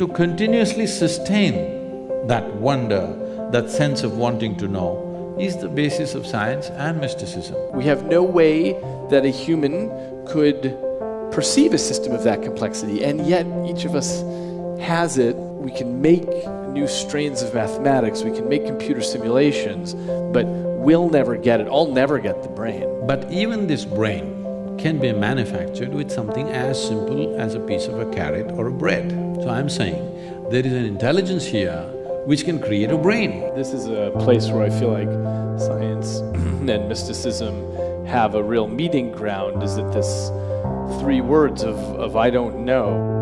To continuously sustain that wonder, that sense of wanting to know, is the basis of science and mysticism. We have no way that a human could perceive a system of that complexity, and yet each of us has it. We can make new strains of mathematics, we can make computer simulations, but we'll never get it. I'll never get the brain. But even this brain can be manufactured with something as simple as a piece of a carrot or a bread. So I'm saying, there is an intelligence here which can create a brain. This is a place where I feel like science and mysticism have a real meeting ground, is that this three words of I don't know.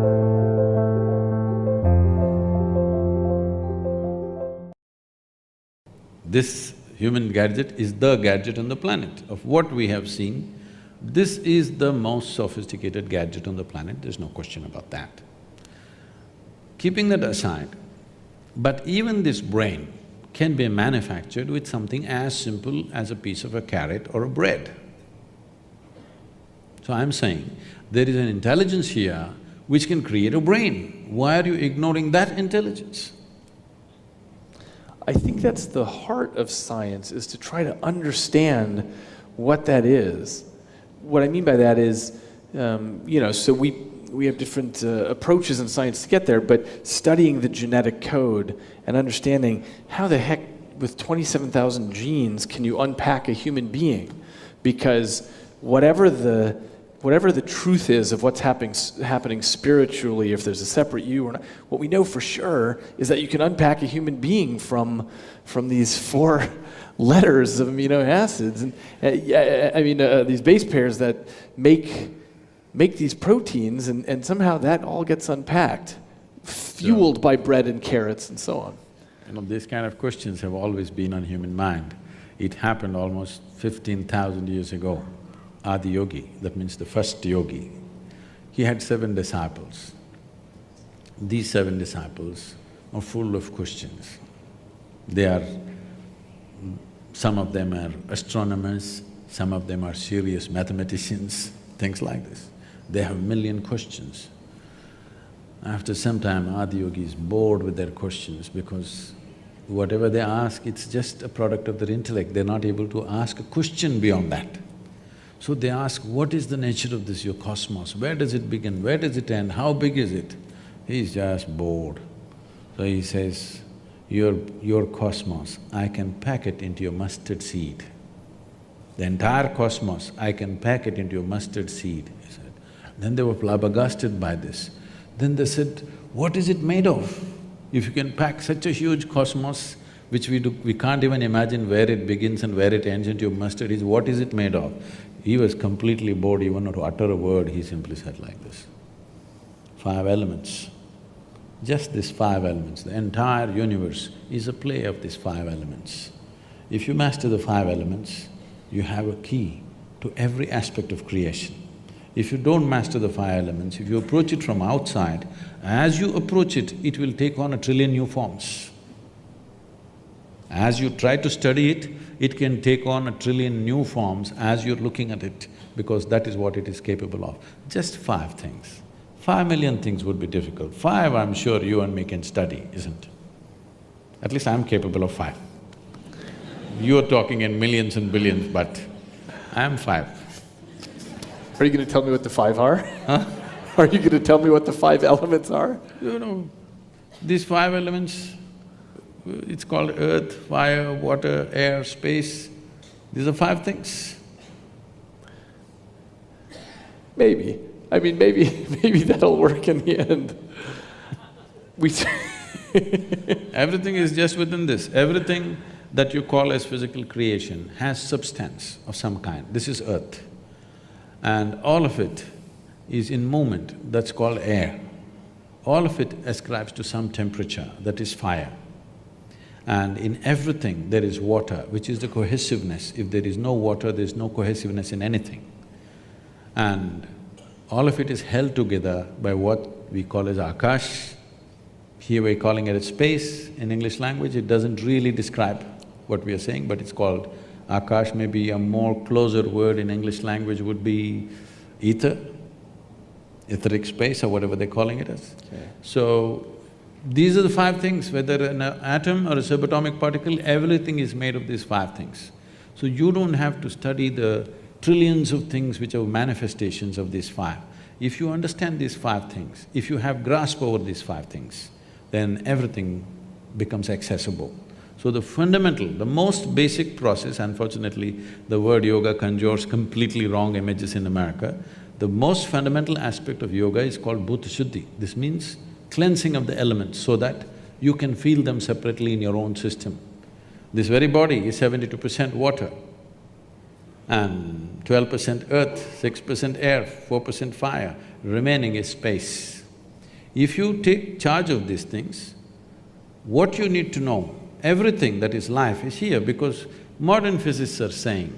This human gadget is the gadget on the planet. Of what we have seen, this is the most sophisticated gadget on the planet, there's no question about that. Keeping that aside, but even this brain can be manufactured with something as simple as a piece of a carrot or a bread. So I'm saying, there is an intelligence here which can create a brain. Why are you ignoring that intelligence? I think that's the heart of science, is to try to understand what that is. What I mean by that is, so we have different approaches in science to get there, but studying the genetic code and understanding how the heck with 27,000 genes can you unpack a human being? Because whatever the truth is of what's happening spiritually, if there's a separate you or not, what we know for sure is that you can unpack a human being from these four letters of amino acids, and these base pairs that make these proteins, and somehow that all gets unpacked, fueled by bread and carrots and so on. You know, these kind of questions have always been on human mind. It happened almost 15,000 years ago. Adi Yogi, that means the first yogi, he had 7 disciples. These 7 disciples are full of questions. Some of them are astronomers, some of them are serious mathematicians, things like this. They have 1,000,000 questions. After some time, Adi Yogi is bored with their questions because whatever they ask, it's just a product of their intellect. They're not able to ask a question beyond that. So they ask, what is the nature of this, your cosmos? Where does it begin? Where does it end? How big is it? He's just bored. So he says, your cosmos, I can pack it into your mustard seed. The entire cosmos, I can pack it into your mustard seed, he said. Then they were flabbergasted by this. Then they said, what is it made of? If you can pack such a huge cosmos, which we can't even imagine where it begins and where it ends into your mustard seed, what is it made of? He was completely bored, even not to utter a word, he simply said like this, 5 elements. Just these 5 elements, the entire universe is a play of these 5 elements. If you master the 5 elements, you have a key to every aspect of creation. If you don't master the 5 elements, if you approach it from outside, as you approach it, it will take on 1,000,000,000,000 new forms. As you try to study it, it can take on 1,000,000,000,000 new forms as you're looking at it, because that is what it is capable of. Just 5 things. 5,000,000 things would be difficult. 5, I'm sure you and me can study, isn't it? At least I'm capable of 5. You're talking in millions and billions, but I'm 5. Are you gonna tell me what the 5 are? Huh? Are you gonna tell me what the 5 elements are? You know, these 5 elements, it's called earth, fire, water, air, space. These are 5 things. Maybe. Maybe that'll work in the end. Everything is just within this. Everything that you call as physical creation has substance of some kind. This is earth. And all of it is in movement, that's called air. All of it ascribes to some temperature, that is fire. And in everything there is water, which is the cohesiveness. If there is no water, there's no cohesiveness in anything. And all of it is held together by what we call as Akash. Here we're calling it as space in English language. It doesn't really describe what we are saying, but it's called Akash. Maybe a more closer word in English language would be ether. etheric space or whatever they're calling it as. Okay. So, These are the five things, whether an atom or a subatomic particle, everything is made of these five things. So you don't have to study the trillions of things which are manifestations of these five. If you understand these five things, if you have grasp over these five things, then everything becomes accessible. So the fundamental, the most basic process, unfortunately, the word yoga conjures completely wrong images in America. The most fundamental aspect of yoga is called bhuta shuddhi. This means cleansing of the elements so that you can feel them separately in your own system. This very body is 72% water and 12% earth, 6% air, 4% fire, remaining is space. If you take charge of these things, what you need to know, everything that is life is here, because modern physicists are saying,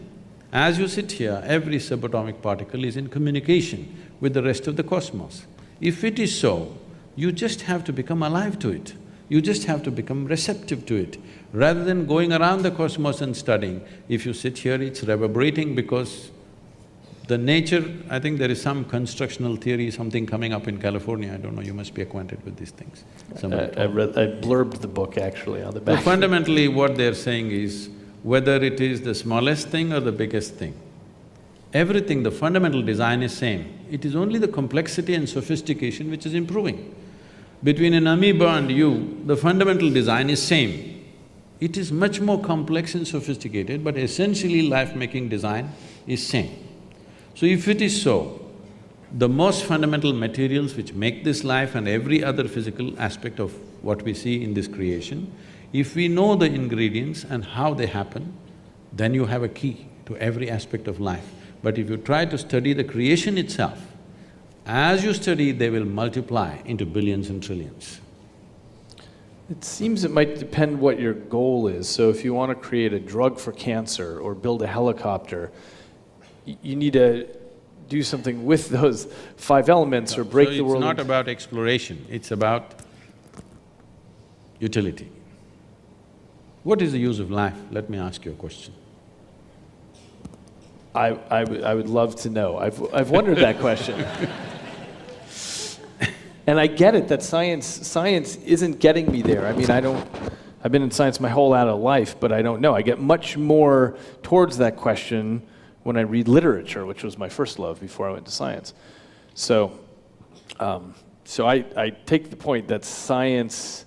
as you sit here, every subatomic particle is in communication with the rest of the cosmos. If it is so, you just have to become alive to it. You just have to become receptive to it. Rather than going around the cosmos and studying, if you sit here, it's reverberating because the nature… I think there is some constructional theory, something coming up in California, I don't know, you must be acquainted with these things. I blurbed the book actually on the back. So fundamentally what they're saying is, whether it is the smallest thing or the biggest thing, everything, the fundamental design is same. It is only the complexity and sophistication which is improving. Between an amoeba and you, the fundamental design is same. It is much more complex and sophisticated, but essentially life-making design is same. So if it is so, the most fundamental materials which make this life and every other physical aspect of what we see in this creation, if we know the ingredients and how they happen, then you have a key to every aspect of life. But if you try to study the creation itself, as you study, they will multiply into billions and trillions. It seems it might depend what your goal is. So if you want to create a drug for cancer or build a helicopter, you need to do something with those five elements or break the world. So it's not about exploration, it's about utility. What is the use of life? Let me ask you a question. I would love to know. I've wondered that question. And I get it that science isn't getting me there. I mean, I've been in science my whole adult life, but I don't know. I get much more towards that question when I read literature, which was my first love before I went to science. So I take the point that science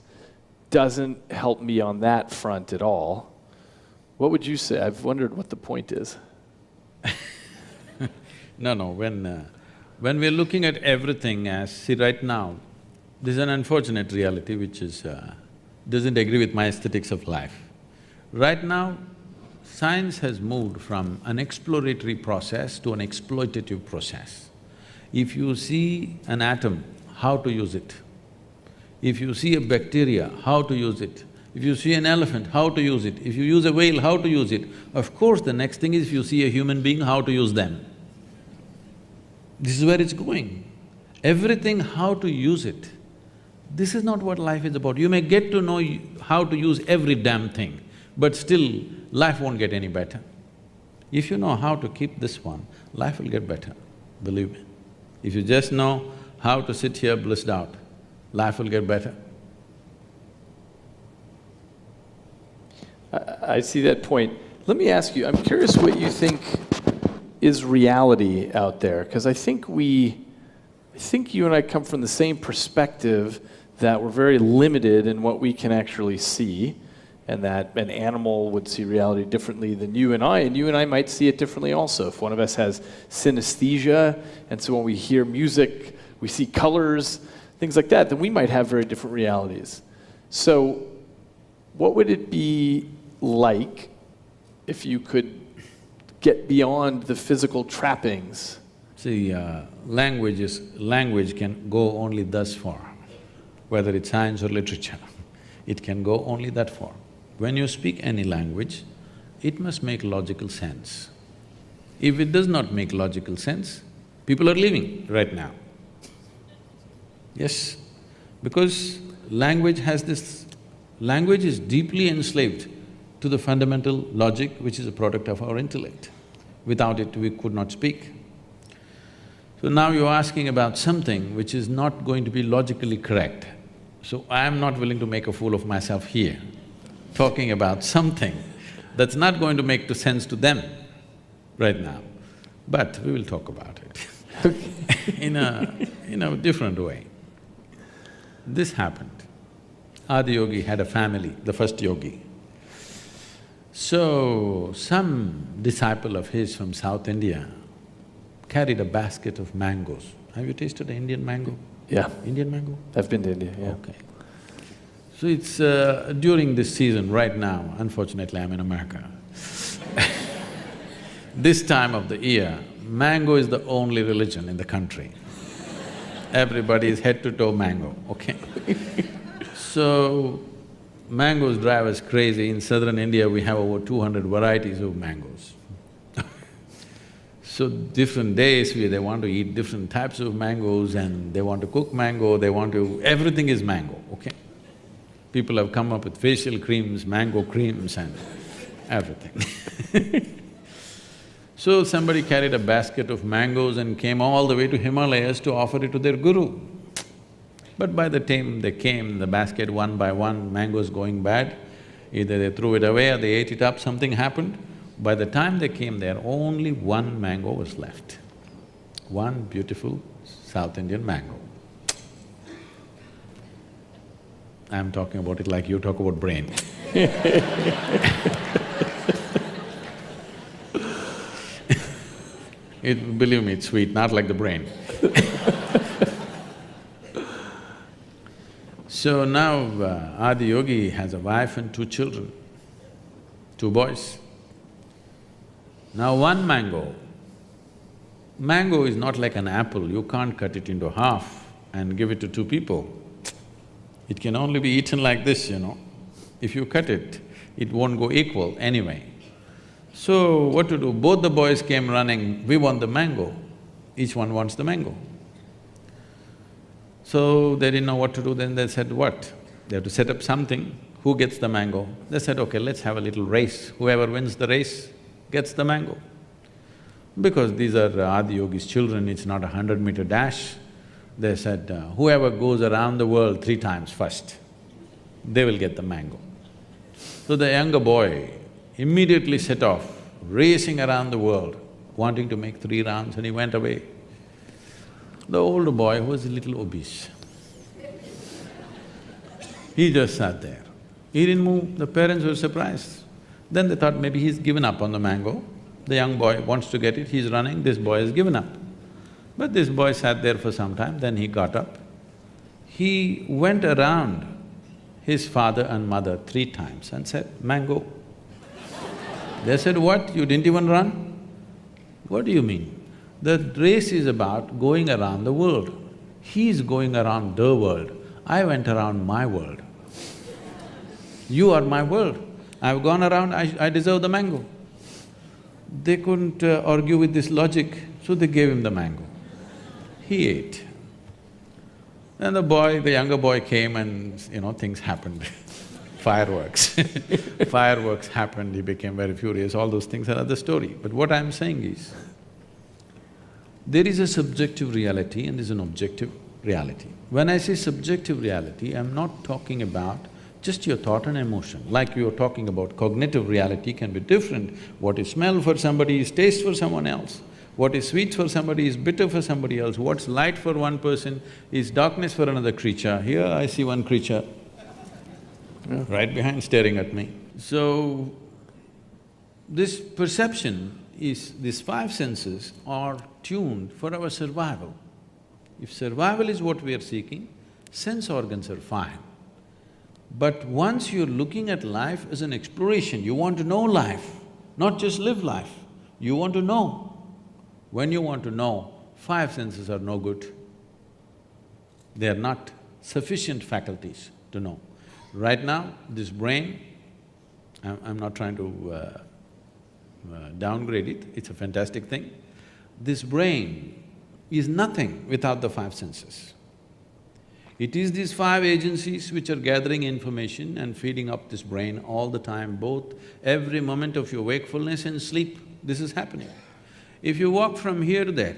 doesn't help me on that front at all. What would you say? I've wondered what the point is. No, when we're looking at everything as… see, right now, this is an unfortunate reality which is… doesn't agree with my aesthetics of life. Right now, science has moved from an exploratory process to an exploitative process. If you see an atom, how to use it. If you see a bacteria, how to use it. If you see an elephant, how to use it. If you use a whale, how to use it. Of course, the next thing is if you see a human being, how to use them. This is where it's going. Everything, how to use it. This is not what life is about. You may get to know how to use every damn thing, but still, life won't get any better. If you know how to keep this one, life will get better, believe me. If you just know how to sit here blissed out, life will get better. I see that point. Let me ask you, I'm curious what you think is reality out there, because I think you and I come from the same perspective that we're very limited in what we can actually see, and that an animal would see reality differently than you and I might see it differently also. If one of us has synesthesia, and so when we hear music, we see colors, things like that, then we might have very different realities. So what would it be like if you could get beyond the physical trappings? See, language can go only thus far, whether it's science or literature. It can go only that far. When you speak any language, it must make logical sense. If it does not make logical sense, people are leaving right now. Yes, because language has this… language is deeply enslaved to the fundamental logic which is a product of our intellect. Without it, we could not speak. So now you're asking about something which is not going to be logically correct. So I am not willing to make a fool of myself here, talking about something that's not going to make sense to them right now. But we will talk about it in a different way. This happened. Adiyogi had a family, the first yogi. So, some disciple of his from South India carried a basket of mangoes. Have you tasted the Indian mango? Yeah, Indian mango? I've been to India, yeah. Okay. So it's during this season, right now, unfortunately I'm in America. This time of the year, mango is the only religion in the country. Everybody is head to toe mango, okay? So, mangoes drive us crazy. In southern India, we have over 200 varieties of mangoes. So, different days they want to eat different types of mangoes and they want to cook mango, they want to… everything is mango, okay? People have come up with facial creams, mango creams and everything. So somebody carried a basket of mangoes and came all the way to Himalayas to offer it to their guru. But by the time they came, the basket one by one, mangoes going bad, either they threw it away or they ate it up, something happened. By the time they came there, only one mango was left. One beautiful South Indian mango. I'm talking about it like you talk about brain. Believe me, it's sweet, not like the brain. So now Adiyogi has a wife and two children, two boys. Now one mango is not like an apple, you can't cut it into half and give it to two people. It can only be eaten like this, you know. If you cut it, it won't go equal anyway. So what to do? Both the boys came running, we want the mango. Each one wants the mango. So they didn't know what to do, then they said, what? They have to set up something, who gets the mango? They said, okay, let's have a little race, whoever wins the race gets the mango. Because these are Adiyogi's children, it's not a 100-meter dash. They said, whoever goes around the world 3 times first, they will get the mango. So the younger boy immediately set off, racing around the world, wanting to make 3 rounds, and he went away. The older boy was a little obese. He just sat there. He didn't move, the parents were surprised. Then they thought maybe he's given up on the mango. The young boy wants to get it, he's running, this boy has given up. But this boy sat there for some time, then he got up. He went around his father and mother 3 times and said, mango. They said, what, you didn't even run? What do you mean? The race is about going around the world. He's going around the world, I went around my world. You are my world, I've gone around, I deserve the mango. They couldn't argue with this logic, so they gave him the mango. He ate. And the younger boy came and, you know, things happened. Fireworks Fireworks happened, he became very furious, all those things are another story. But what I'm saying is, there is a subjective reality and there's an objective reality. When I say subjective reality, I'm not talking about just your thought and emotion. Like we were talking about, cognitive reality can be different. What is smell for somebody is taste for someone else. What is sweet for somebody is bitter for somebody else. What's light for one person is darkness for another creature. Here I see one creature right behind staring at me. So, this perception is… these 5 senses are tuned for our survival. If survival is what we are seeking, sense organs are fine. But once you're looking at life as an exploration, you want to know life, not just live life, you want to know. When you want to know, 5 senses are no good. They are not sufficient faculties to know. Right now, this brain, I'm not trying to downgrade it, it's a fantastic thing. This brain is nothing without the 5 senses. It is these 5 agencies which are gathering information and feeding up this brain all the time, both every moment of your wakefulness and sleep, this is happening. If you walk from here to there,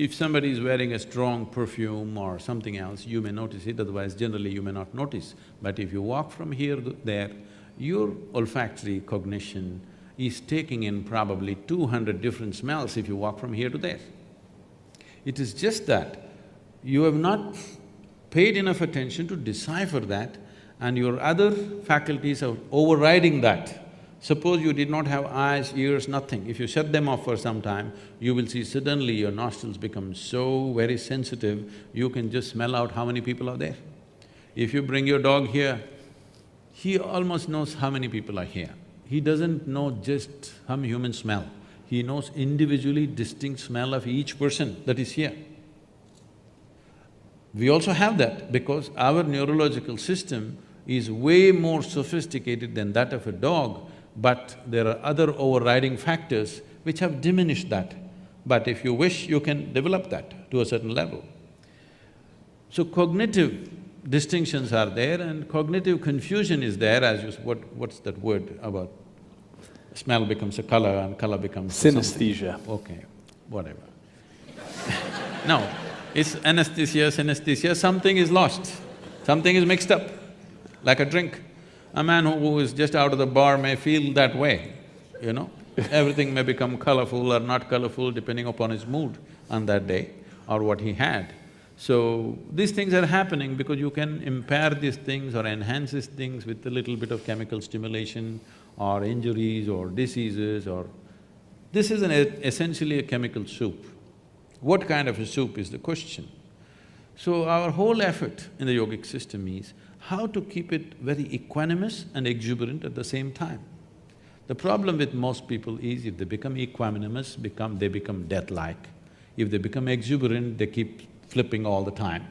If somebody is wearing a strong perfume or something else, you may notice it, otherwise generally you may not notice. But if you walk from here to there, your olfactory cognition is taking in probably 200 different smells if you walk from here to there. It is just that you have not paid enough attention to decipher that, and your other faculties are overriding that. Suppose you did not have eyes, ears, nothing. If you shut them off for some time, you will see suddenly your nostrils become so very sensitive, you can just smell out how many people are there. If you bring your dog here, he almost knows how many people are here. He doesn't know just how humans smell. He knows individually distinct smell of each person that is here. We also have that because our neurological system is way more sophisticated than that of a dog, but there are other overriding factors which have diminished that. But if you wish, you can develop that to a certain level. So cognitive distinctions are there and cognitive confusion is there as you… what's that word about smell becomes a color and color becomes… Synesthesia. Something. Okay, whatever. No, it's anesthesia, synesthesia, something is lost, something is mixed up, like a drink. A man who is just out of the bar may feel that way, you know. Everything may become colorful or not colorful depending upon his mood on that day or what he had. So, these things are happening because you can impair these things or enhance these things with a little bit of chemical stimulation or injuries or diseases or… This is essentially a chemical soup. What kind of a soup is the question. So our whole effort in the yogic system is how to keep it very equanimous and exuberant at the same time. The problem with most people is if they become equanimous, they become death-like. If they become exuberant, they keep flipping all the time.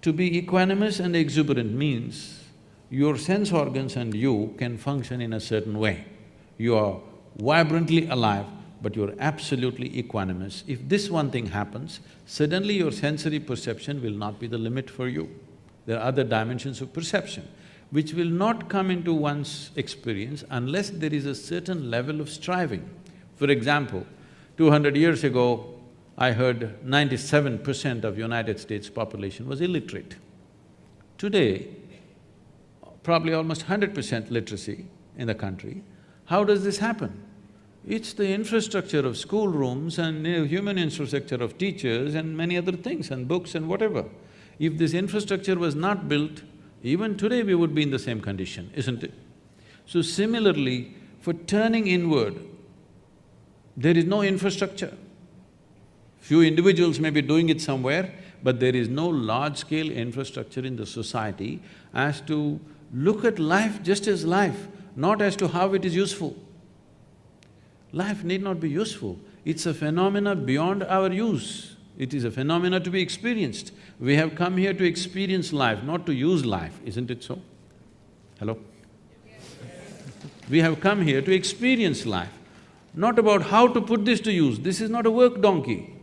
To be equanimous and exuberant means your sense organs and you can function in a certain way. You are vibrantly alive, but you're absolutely equanimous. If this one thing happens, suddenly your sensory perception will not be the limit for you. There are other dimensions of perception which will not come into one's experience unless there is a certain level of striving. For example, 200 years ago, I heard 97% of United States population was illiterate. Today, probably almost 100% literacy in the country. How does this happen? It's the infrastructure of schoolrooms and human infrastructure of teachers and many other things and books and whatever. If this infrastructure was not built, even today we would be in the same condition, isn't it? So similarly, for turning inward, there is no infrastructure. Few individuals may be doing it somewhere, but there is no large-scale infrastructure in the society as to look at life just as life, not as to how it is useful. Life need not be useful, it's a phenomena beyond our use. It is a phenomena to be experienced. We have come here to experience life, not to use life, isn't it so? Hello? We have come here to experience life, not about how to put this to use. This is not a work donkey.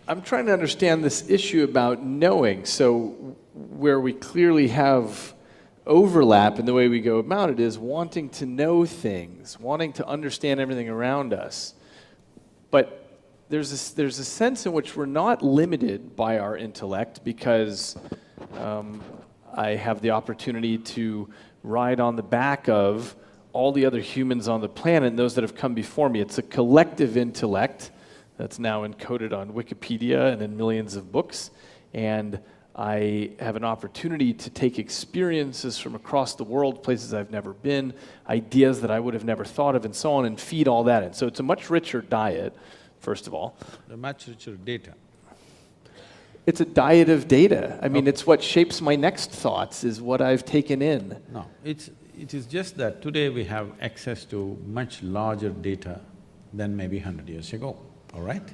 I'm trying to understand this issue about knowing. So where we clearly have overlap in the way we go about it is wanting to know things, wanting to understand everything around us. But there's a sense in which we're not limited by our intellect because I have the opportunity to ride on the back of all the other humans on the planet and those that have come before me. It's a collective intellect that's now encoded on Wikipedia and in millions of books, and I have an opportunity to take experiences from across the world, places I've never been, ideas that I would have never thought of, and so on, and feed all that in. So it's a much richer diet, first of all. A much richer data. It's a diet of data. I mean, it's what shapes my next thoughts, is what I've taken in. No, it is just that today we have access to much larger data than maybe 100 years ago, all right?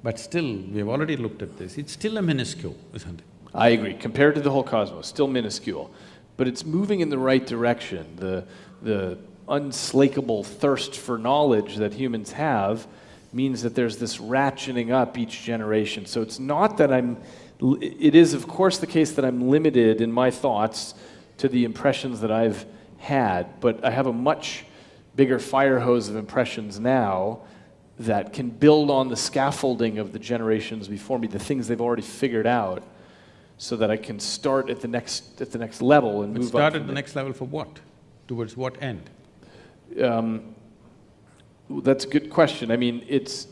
But still, we've already looked at this, it's still a minuscule, isn't it? I agree. Compared to the whole cosmos, still minuscule. But it's moving in the right direction. The unslakable thirst for knowledge that humans have means that there's this ratcheting up each generation. So it's not that it is of course the case that I'm limited in my thoughts to the impressions that I've had, but I have a much bigger fire hose of impressions now that can build on the scaffolding of the generations before me, the things they've already figured out, so that I can start at the next level and But move start up. at the next level for what? Towards what end? That's a good question. I mean, it's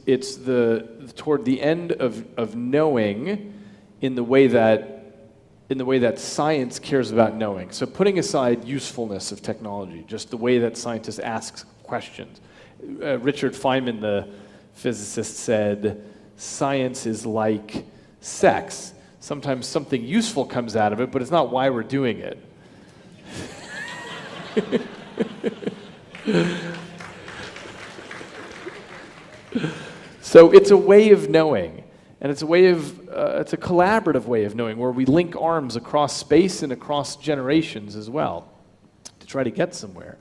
toward the end of knowing in the way that science cares about knowing. So putting aside usefulness of technology, just the way that scientists ask questions. Richard Feynman, the physicist, said, science is like sex. Sometimes something useful comes out of it, but it's not why we're doing it. So it's a way of knowing, and it's a collaborative way of knowing, where we link arms across space and across generations as well, to try to get somewhere.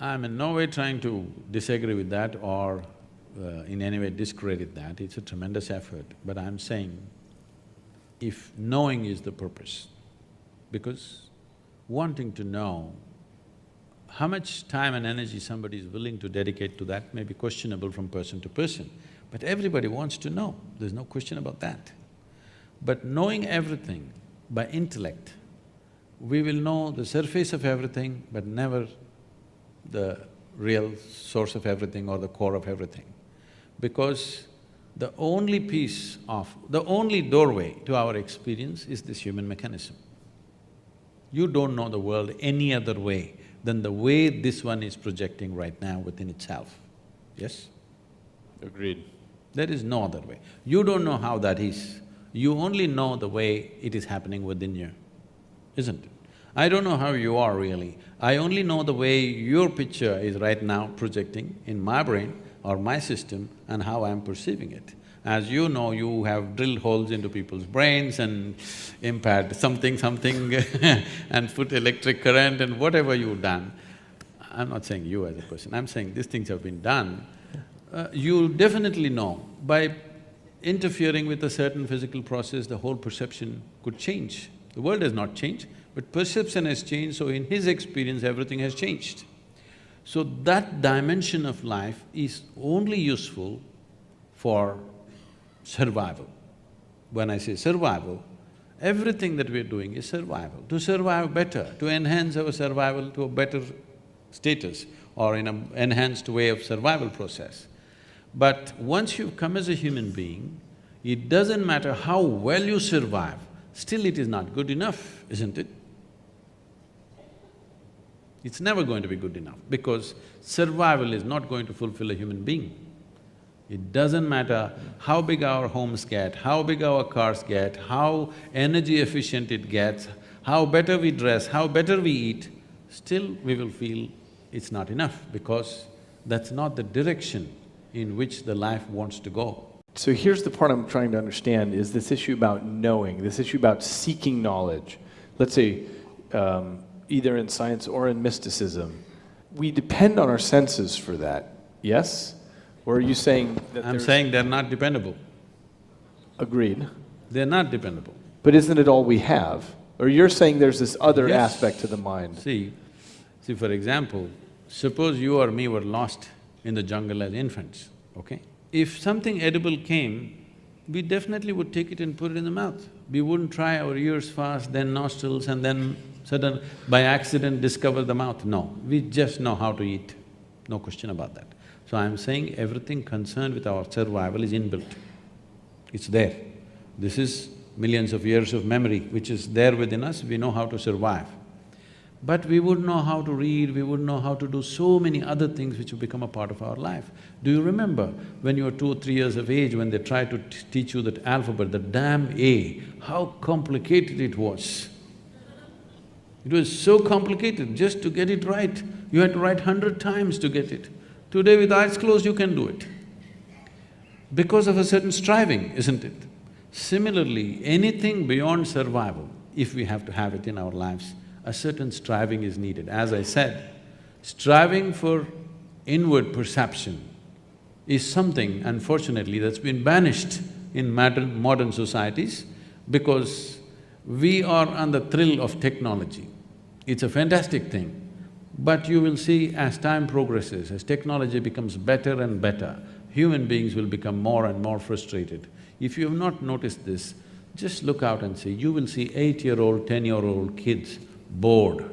I'm in no way trying to disagree with that or in any way discredit that, it's a tremendous effort. But I'm saying, if knowing is the purpose, because wanting to know, how much time and energy somebody is willing to dedicate to that may be questionable from person to person, but everybody wants to know, there's no question about that. But knowing everything by intellect, we will know the surface of everything, but never the real source of everything or the core of everything. Because the only doorway to our experience is this human mechanism. You don't know the world any other way than the way this one is projecting right now within itself, yes? Agreed. There is no other way. You don't know how that is, you only know the way it is happening within you, isn't it? I don't know how you are really, I only know the way your picture is right now projecting in my brain or my system and how I'm perceiving it. As you know, you have drilled holes into people's brains and impaired something and put electric current and whatever you've done. I'm not saying you as a person, I'm saying these things have been done. You'll definitely know, by interfering with a certain physical process, the whole perception could change. The world has not changed, but perception has changed, so in his experience, everything has changed. So that dimension of life is only useful for survival. When I say survival, everything that we're doing is survival. To survive better, to enhance our survival to a better status or in an enhanced way of survival process. But once you've come as a human being, it doesn't matter how well you survive, still it is not good enough, isn't it? It's never going to be good enough because survival is not going to fulfill a human being. It doesn't matter how big our homes get, how big our cars get, how energy efficient it gets, how better we dress, how better we eat, still we will feel it's not enough because that's not the direction in which the life wants to go. So here's the part I'm trying to understand, is this issue about knowing, this issue about seeking knowledge. Let's say, either in science or in mysticism, we depend on our senses for that, yes? Or are you saying that I'm saying they're not dependable. Agreed. They're not dependable. But isn't it all we have? Or you're saying there's this other Yes. aspect to the mind? See, for example, suppose you or me were lost in the jungle as infants, okay? If something edible came, we definitely would take it and put it in the mouth. We wouldn't try our ears first, then nostrils, and then by accident discover the mouth. No, we just know how to eat, no question about that. So I'm saying everything concerned with our survival is inbuilt. It's there. This is millions of years of memory which is there within us, we know how to survive. But we wouldn't know how to read, we wouldn't know how to do so many other things which have become a part of our life. Do you remember when you were 2 or 3 years of age, when they tried to teach you that alphabet, the damn A, how complicated it was? It was so complicated just to get it right. You had to write 100 times to get it. Today with eyes closed, you can do it. Because of a certain striving, isn't it? Similarly, anything beyond survival, if we have to have it in our lives, a certain striving is needed. As I said, striving for inward perception is something, unfortunately, that's been banished in modern societies because we are on the thrill of technology. It's a fantastic thing, But you will see as time progresses, as technology becomes better and better, human beings will become more and more frustrated. If you have not noticed this, just look out and see, you will see 8-year-old, 10-year-old kids bored.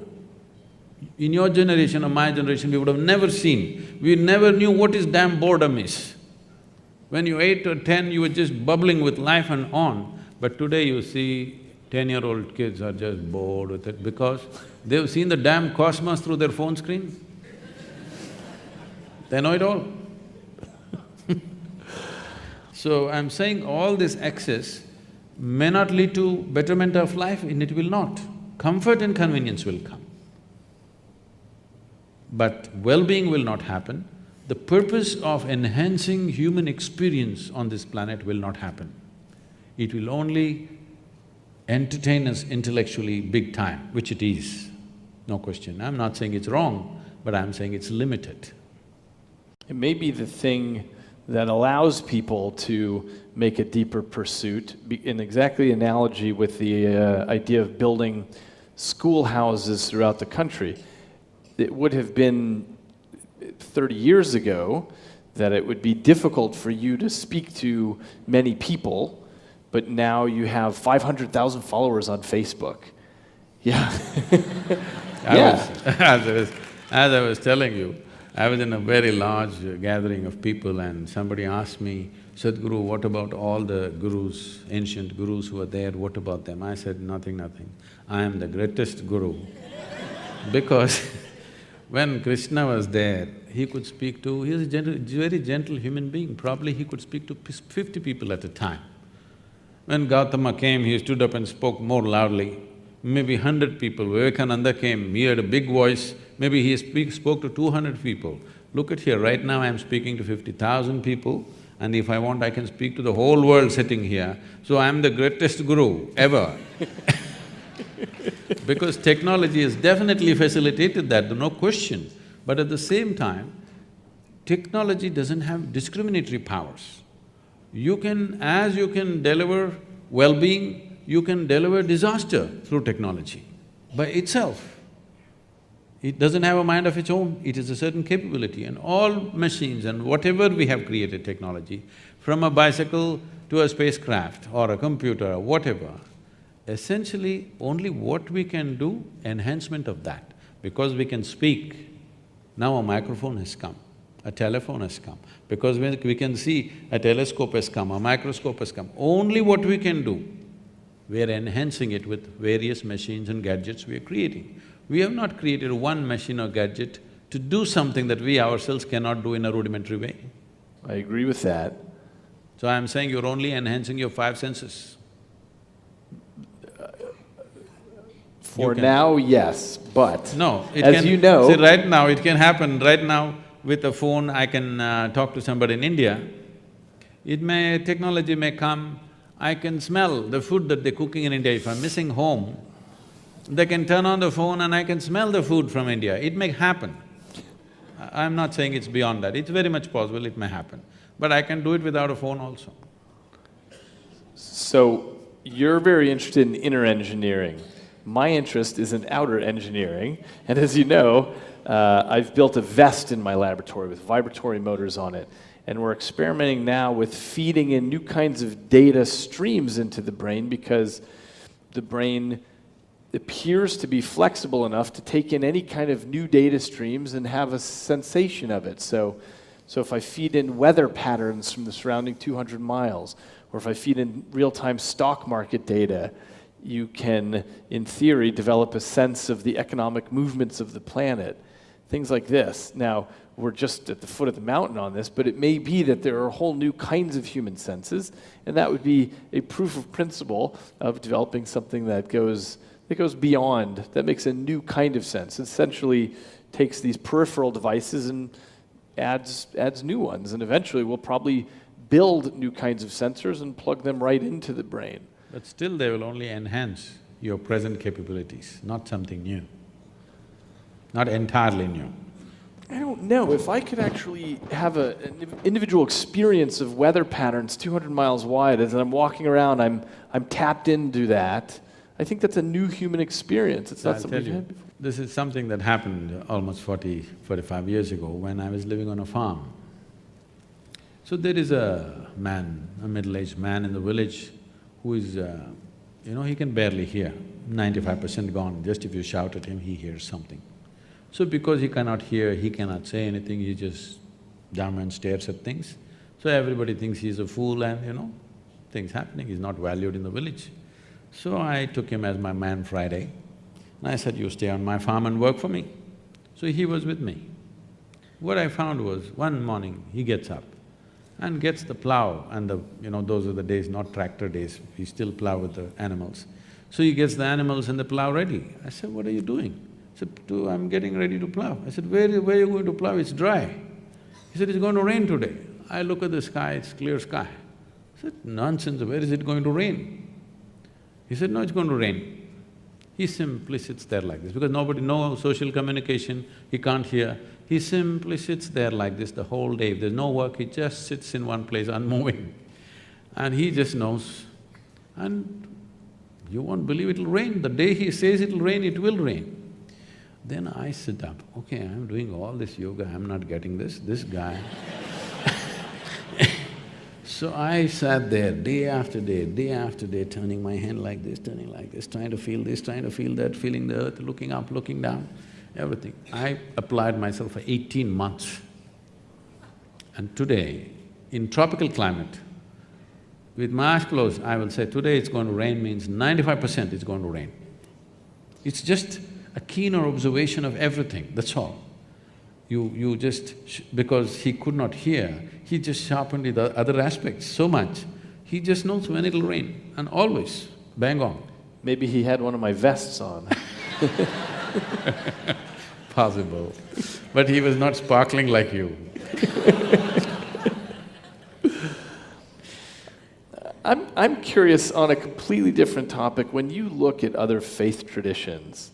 In your generation or my generation, we would have never seen, we never knew what is damn boredom is. When you were 8 or 10, you were just bubbling with life and on, but today you see 10-year-old kids are just bored with it because they've seen the damn cosmos through their phone screen. They know it all. So I'm saying all this excess may not lead to betterment of life, and it will not. Comfort and convenience will come. But well-being will not happen. The purpose of enhancing human experience on this planet will not happen. It will only entertain us intellectually big time, which it is, no question. I'm not saying it's wrong, but I'm saying it's limited. It may be the thing that allows people to make a deeper pursuit, in exactly analogy with the idea of building schoolhouses throughout the country. It would have been 30 years ago that it would be difficult for you to speak to many people, but now you have 500,000 followers on Facebook. Yeah. As I was telling you, I was in a very large gathering of people and somebody asked me, Sadhguru, what about all the gurus, ancient gurus who are there, what about them? I said, nothing. I am the greatest guru. Because when Krishna was there, he could speak to… he was a very gentle human being, probably he could speak to 50 people at a time. When Gautama came, he stood up and spoke more loudly. Maybe 100 people. Vivekananda came, he had a big voice, maybe he spoke to 200 people. Look at here, right now I'm speaking to 50,000 people, and if I want, I can speak to the whole world sitting here. So I'm the greatest guru ever. Because technology has definitely facilitated that, no question. But at the same time, technology doesn't have discriminatory powers. As you can deliver well-being, you can deliver disaster through technology by itself. It doesn't have a mind of its own, it is a certain capability, and all machines and whatever we have created technology, from a bicycle to a spacecraft or a computer or whatever, essentially only what we can do, enhancement of that. Because we can speak, now a microphone has come, a telephone has come. Because we can see, a telescope has come, a microscope has come. Only what we can do, we are enhancing it with various machines and gadgets we are creating. We have not created one machine or gadget to do something that we ourselves cannot do in a rudimentary way. I agree with that. So I'm saying you're only enhancing your 5 senses. For now, yes, but no, as you know… See, right now, it can happen. Right now, with a phone, I can talk to somebody in India. Technology may come, I can smell the food that they're cooking in India. If I'm missing home, they can turn on the phone and I can smell the food from India. It may happen. I'm not saying it's beyond that, it's very much possible it may happen. But I can do it without a phone also. So, you're very interested in inner engineering. My interest is in outer engineering, and as you know, I've built a vest in my laboratory with vibratory motors on it, and we're experimenting now with feeding in new kinds of data streams into the brain because the brain appears to be flexible enough to take in any kind of new data streams and have a sensation of it. So if I feed in weather patterns from the surrounding 200 miles, or if I feed in real-time stock market data, you can, in theory, develop a sense of the economic movements of the planet, things like this. Now, we're just at the foot of the mountain on this, but it may be that there are whole new kinds of human senses, and that would be a proof of principle of developing something that goes beyond, that makes a new kind of sense. It essentially takes these peripheral devices and adds new ones, and eventually we'll probably build new kinds of sensors and plug them right into the brain. But still they will only enhance your present capabilities, not something new, not entirely new. I don't know, if I could actually have an individual experience of weather patterns 200 miles wide, as I'm walking around, I'm tapped into that, I think that's a new human experience. It's So not I'll something tell we've you, had before. this is something that happened almost 45 years ago when I was living on a farm. So there is a man, a middle-aged man in the village who is, he can barely hear, 95% gone. Just if you shout at him, he hears something. So because he cannot hear, he cannot say anything, he just dumb and stares at things. So everybody thinks he's a fool and, things happening, he's not valued in the village. So I took him as my man Friday, and I said, you stay on my farm and work for me. So he was with me. What I found was, one morning he gets up and gets the plow and those are the days, not tractor days, we still plow with the animals. So he gets the animals and the plow ready. I said, what are you doing? He said, I'm getting ready to plow. I said, where are you going to plow? It's dry. He said, it's going to rain today. I look at the sky, it's clear sky. I said, nonsense, where is it going to rain? He said, no, it's going to rain. He simply sits there like this, because no social communication, he can't hear. He simply sits there like this the whole day. If there's no work, he just sits in one place unmoving. And he just knows. And you won't believe it'll rain. The day he says it'll rain, it will rain. Then I sit up, okay, I'm doing all this yoga, I'm not getting this guy. So I sat there day after day, turning my hand like this, trying to feel this, trying to feel that, feeling the earth, looking up, looking down, everything. I applied myself for 18 months. And today, in tropical climate, with my eyes closed, I will say, today it's going to rain means 95% it's going to rain. It's just a keener observation of everything, that's all. You just… because he could not hear, he just sharpened the other aspects so much, he just knows when it'll rain, and always, bang on. Maybe he had one of my vests on. Possible, but he was not sparkling like you. I'm curious on a completely different topic. When you look at other faith traditions,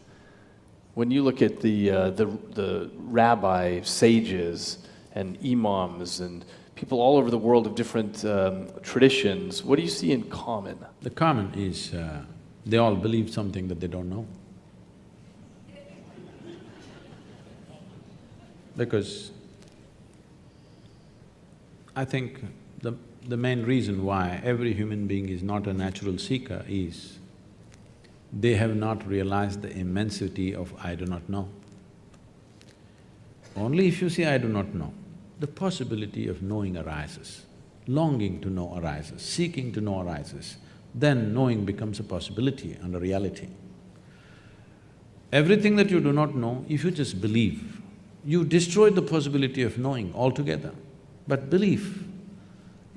when you look at the rabbi, sages, and imams, and people all over the world of different traditions, what do you see in common? The common is, they all believe something that they don't know. Because I think the main reason why every human being is not a natural seeker is they have not realized the immensity of I do not know. Only if you say I do not know, the possibility of knowing arises, longing to know arises, seeking to know arises, then knowing becomes a possibility and a reality. Everything that you do not know, if you just believe, you destroy the possibility of knowing altogether. But belief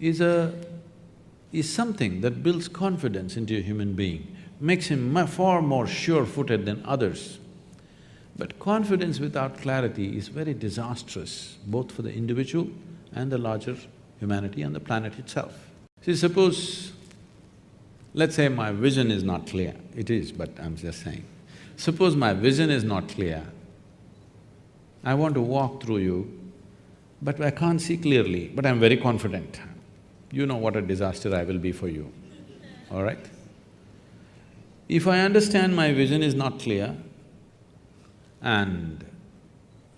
is something that builds confidence into a human being, makes him far more sure-footed than others. But confidence without clarity is very disastrous, both for the individual and the larger humanity and the planet itself. See, suppose, let's say my vision is not clear, it is, but I'm just saying. Suppose my vision is not clear, I want to walk through you, but I can't see clearly, but I'm very confident. You know what a disaster I will be for you, all right? If I understand my vision is not clear and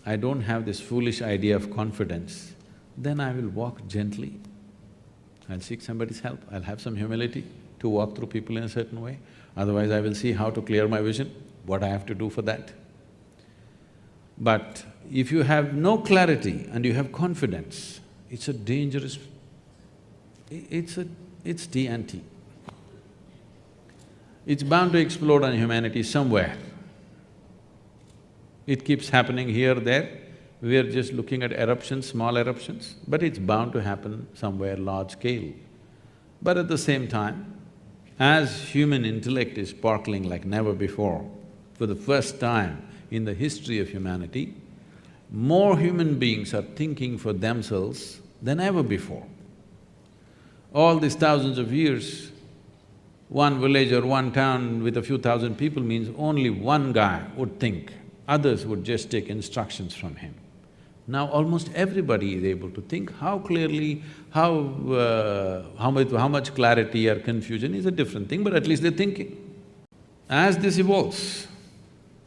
I don't have this foolish idea of confidence, then I will walk gently. I'll seek somebody's help, I'll have some humility to walk through people in a certain way. Otherwise, I will see how to clear my vision, what I have to do for that. But if you have no clarity and you have confidence, it's a dangerous… it's TNT. It's bound to explode on humanity somewhere. It keeps happening here, there. We are just looking at eruptions, small eruptions, but it's bound to happen somewhere large scale. But at the same time, as human intellect is sparkling like never before, for the first time in the history of humanity, more human beings are thinking for themselves than ever before. All these thousands of years, one village or one town with a few thousand people means only one guy would think, others would just take instructions from him. Now almost everybody is able to think. How clearly, how much clarity or confusion is a different thing, but at least they're thinking. As this evolves,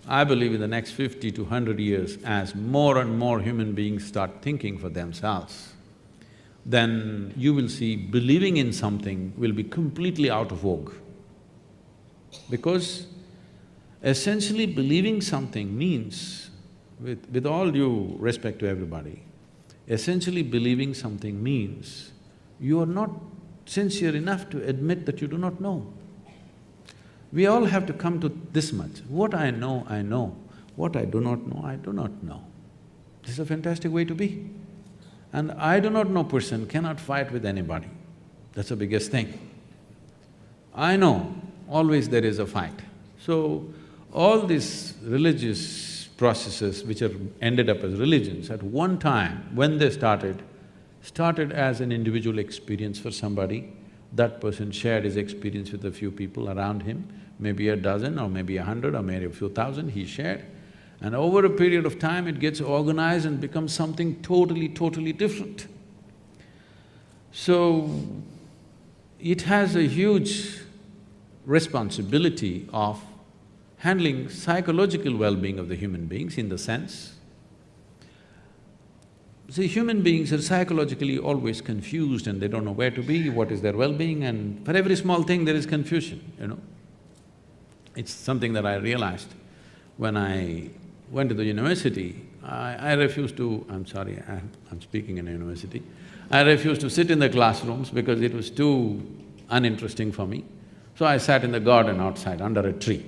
I believe in the next 50 to 100 years, as more and more human beings start thinking for themselves, then you will see believing in something will be completely out of vogue. Because essentially believing something means, with all due respect to everybody, essentially believing something means you are not sincere enough to admit that you do not know. We all have to come to this much: what I know, I know. What I do not know, I do not know. This is a fantastic way to be. And I do not know person cannot fight with anybody. That's the biggest thing. I know, always there is a fight. So, all these religious processes which are ended up as religions, at one time when they started as an individual experience for somebody. That person shared his experience with a few people around him, maybe a dozen or maybe 100 or maybe a few thousand he shared. And over a period of time, it gets organized and becomes something totally different. So, it has a huge responsibility of handling psychological well-being of the human beings in the sense, see, human beings are psychologically always confused and they don't know where to be, what is their well-being, and for every small thing there is confusion, you know. It's something that I realized when I went to the university. I refused to… I'm sorry, I'm speaking in a university. I refused to sit in the classrooms because it was too uninteresting for me. So I sat in the garden outside under a tree.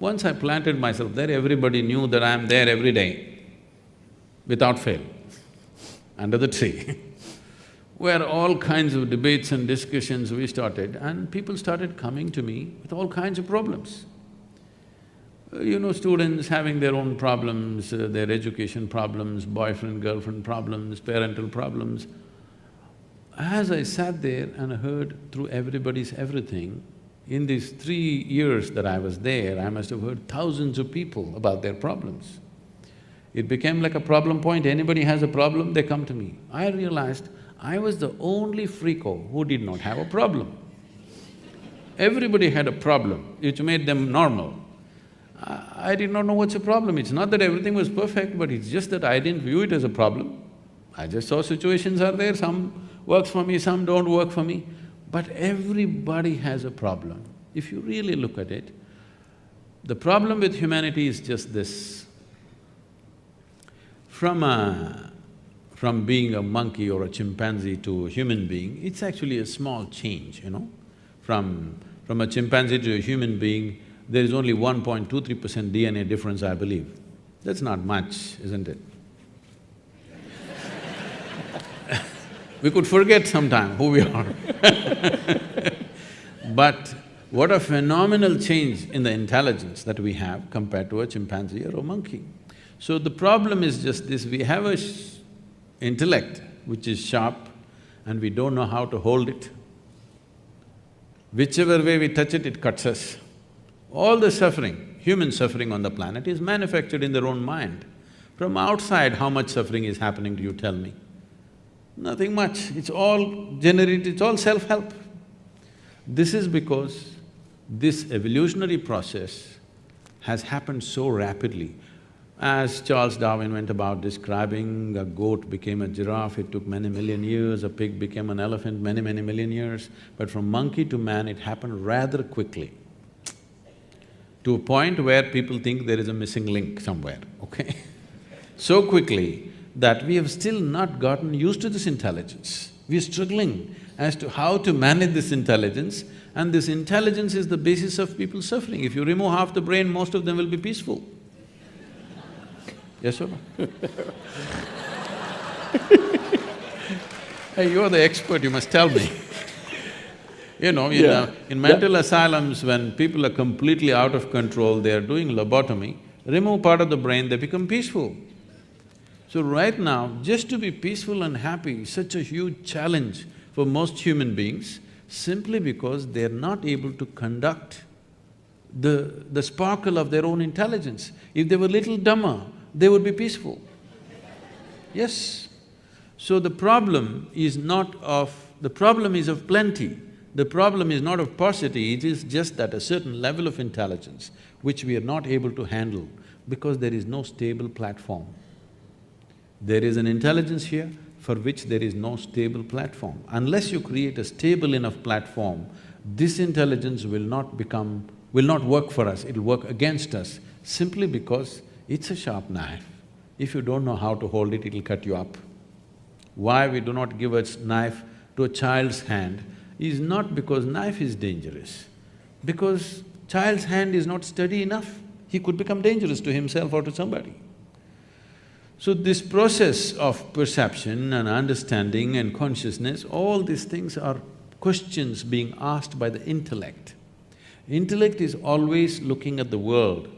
Once I planted myself there, everybody knew that I'm there every day, without fail, under the tree where all kinds of debates and discussions we started, and people started coming to me with all kinds of problems. You know, students having their own problems, their education problems, boyfriend, girlfriend problems, parental problems. As I sat there and heard through everybody's everything, in these 3 years that I was there, I must have heard thousands of people about their problems. It became like a problem point. Anybody has a problem, they come to me. I realized I was the only freako who did not have a problem. Everybody had a problem, which made them normal. I did not know what's a problem. It's not that everything was perfect, but it's just that I didn't view it as a problem. I just saw situations are there, some works for me, some don't work for me. But everybody has a problem. If you really look at it, the problem with humanity is just this. From being a monkey or a chimpanzee to a human being, it's actually a small change, you know. From a chimpanzee to a human being, there is only 1.23% DNA difference, I believe. That's not much, isn't it? We could forget sometime who we are But what a phenomenal change in the intelligence that we have compared to a chimpanzee or a monkey. So the problem is just this, we have a intellect which is sharp and we don't know how to hold it. Whichever way we touch it, it cuts us. All the suffering, human suffering on the planet is manufactured in their own mind. From outside, how much suffering is happening to you, tell me? Nothing much, it's all generated, it's all self-help. This is because this evolutionary process has happened so rapidly. As Charles Darwin went about describing, a goat became a giraffe, it took many million years, a pig became an elephant, many million years. But from monkey to man, it happened rather quickly, to a point where people think there is a missing link somewhere, okay? So quickly that we have still not gotten used to this intelligence. We're struggling as to how to manage this intelligence, and this intelligence is the basis of people's suffering. If you remove half the brain, most of them will be peaceful. Yes or no? Hey, you're the expert, you must tell me. You know, in mental asylums, when people are completely out of control, they are doing lobotomy, remove part of the brain, they become peaceful. So right now, just to be peaceful and happy is such a huge challenge for most human beings, simply because they're not able to conduct the sparkle of their own intelligence. If they were little dumber, they would be peaceful. Yes. So the problem is not of… the problem is of plenty. The problem is not of paucity, it is just that a certain level of intelligence which we are not able to handle because there is no stable platform. There is an intelligence here for which there is no stable platform. Unless you create a stable enough platform, this intelligence will not work for us, it'll work against us simply because it's a sharp knife. If you don't know how to hold it, it'll cut you up. Why we do not give a knife to a child's hand is not because knife is dangerous, because child's hand is not steady enough, he could become dangerous to himself or to somebody. So this process of perception and understanding and consciousness, all these things are questions being asked by the intellect. Intellect is always looking at the world